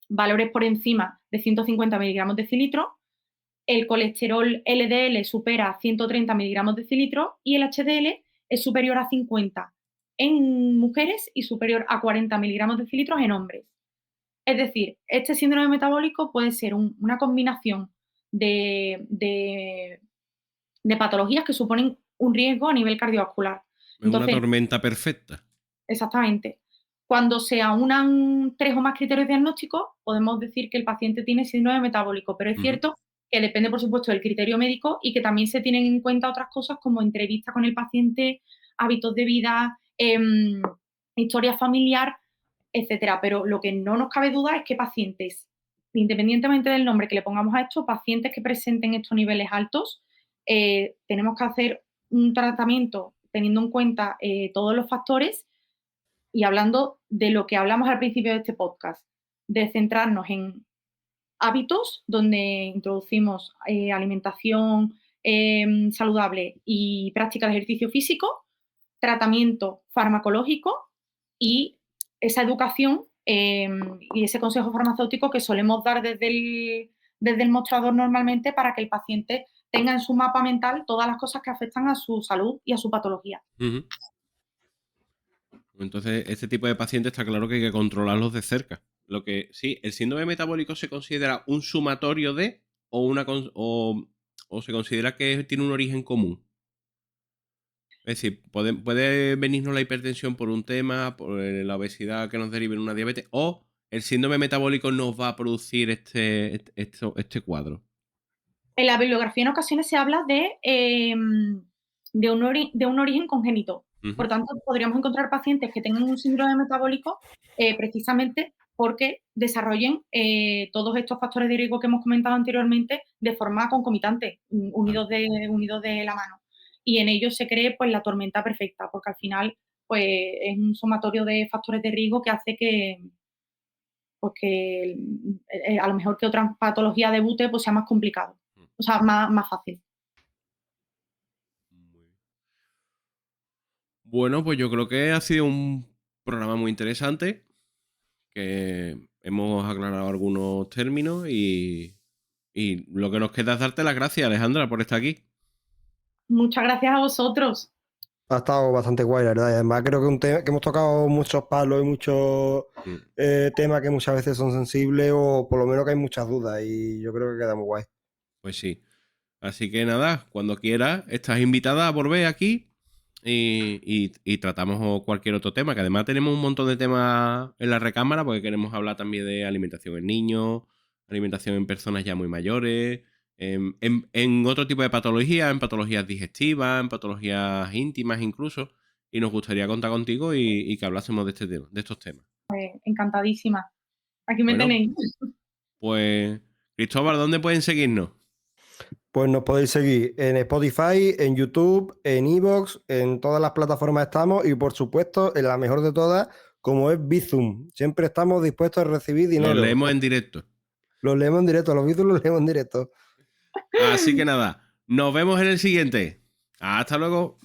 valores por encima de 150 miligramos decilitro, el colesterol LDL supera 130 miligramos decilitro y el HDL es superior a 50 en mujeres y superior a 40 miligramos decilitros en hombres. Es decir, este síndrome metabólico puede ser una combinación de patologías que suponen un riesgo a nivel cardiovascular. Es una tormenta perfecta. Exactamente. Cuando se aunan 3 o más criterios diagnósticos, podemos decir que el paciente tiene síndrome metabólico, pero es cierto que depende, por supuesto, del criterio médico y que también se tienen en cuenta otras cosas como entrevista con el paciente, hábitos de vida, historia familiar, etcétera. Pero lo que no nos cabe duda es que pacientes, independientemente del nombre que le pongamos a esto, pacientes que presenten estos niveles altos, tenemos que hacer un tratamiento teniendo en cuenta todos los factores y hablando de lo que hablamos al principio de este podcast, de centrarnos en hábitos donde introducimos alimentación saludable y práctica de ejercicio físico, tratamiento farmacológico y esa educación y ese consejo farmacéutico que solemos dar desde el mostrador normalmente para que el paciente tenga en su mapa mental todas las cosas que afectan a su salud y a su patología. Entonces, este tipo de pacientes está claro que hay que controlarlos de cerca. Lo que sí, el síndrome metabólico se considera un sumatorio de o se considera que tiene un origen común. Es decir, puede venirnos la hipertensión por un tema, por la obesidad que nos derive en una diabetes, o el síndrome metabólico nos va a producir este cuadro. En la bibliografía en ocasiones se habla de un origen congénito. Por tanto, podríamos encontrar pacientes que tengan un síndrome metabólico precisamente porque desarrollen todos estos factores de riesgo que hemos comentado anteriormente de forma concomitante, unidos de la mano. Y en ellos se cree pues la tormenta perfecta, porque al final pues es un sumatorio de factores de riesgo que hace que a lo mejor que otra patología debute pues sea más complicado, o sea, más fácil. Bueno, pues yo creo que ha sido un programa muy interesante, que hemos aclarado algunos términos y lo que nos queda es darte las gracias, Alejandra, por estar aquí. Muchas gracias a vosotros. Ha estado bastante guay, la verdad. Y además creo que un tema que hemos tocado muchos palos y muchos temas que muchas veces son sensibles o por lo menos que hay muchas dudas y yo creo que queda muy guay. Pues sí. Así que nada, cuando quieras, estás invitada a volver aquí y tratamos cualquier otro tema, que además tenemos un montón de temas en la recámara porque queremos hablar también de alimentación en niños, alimentación en personas ya muy mayores, en otro tipo de patologías, en patologías digestivas, en patologías íntimas incluso, y nos gustaría contar contigo y que hablásemos de estos temas. Encantadísima. Aquí me tenéis. Pues, Cristóbal, ¿dónde pueden seguirnos? Pues nos podéis seguir en Spotify, en YouTube, en iVoox, en todas las plataformas estamos y por supuesto en la mejor de todas, como es Bizum. Siempre estamos dispuestos a recibir dinero. Los leemos en directo. Los leemos en directo, los Bizum los leemos en directo. Así que nada, nos vemos en el siguiente. Hasta luego.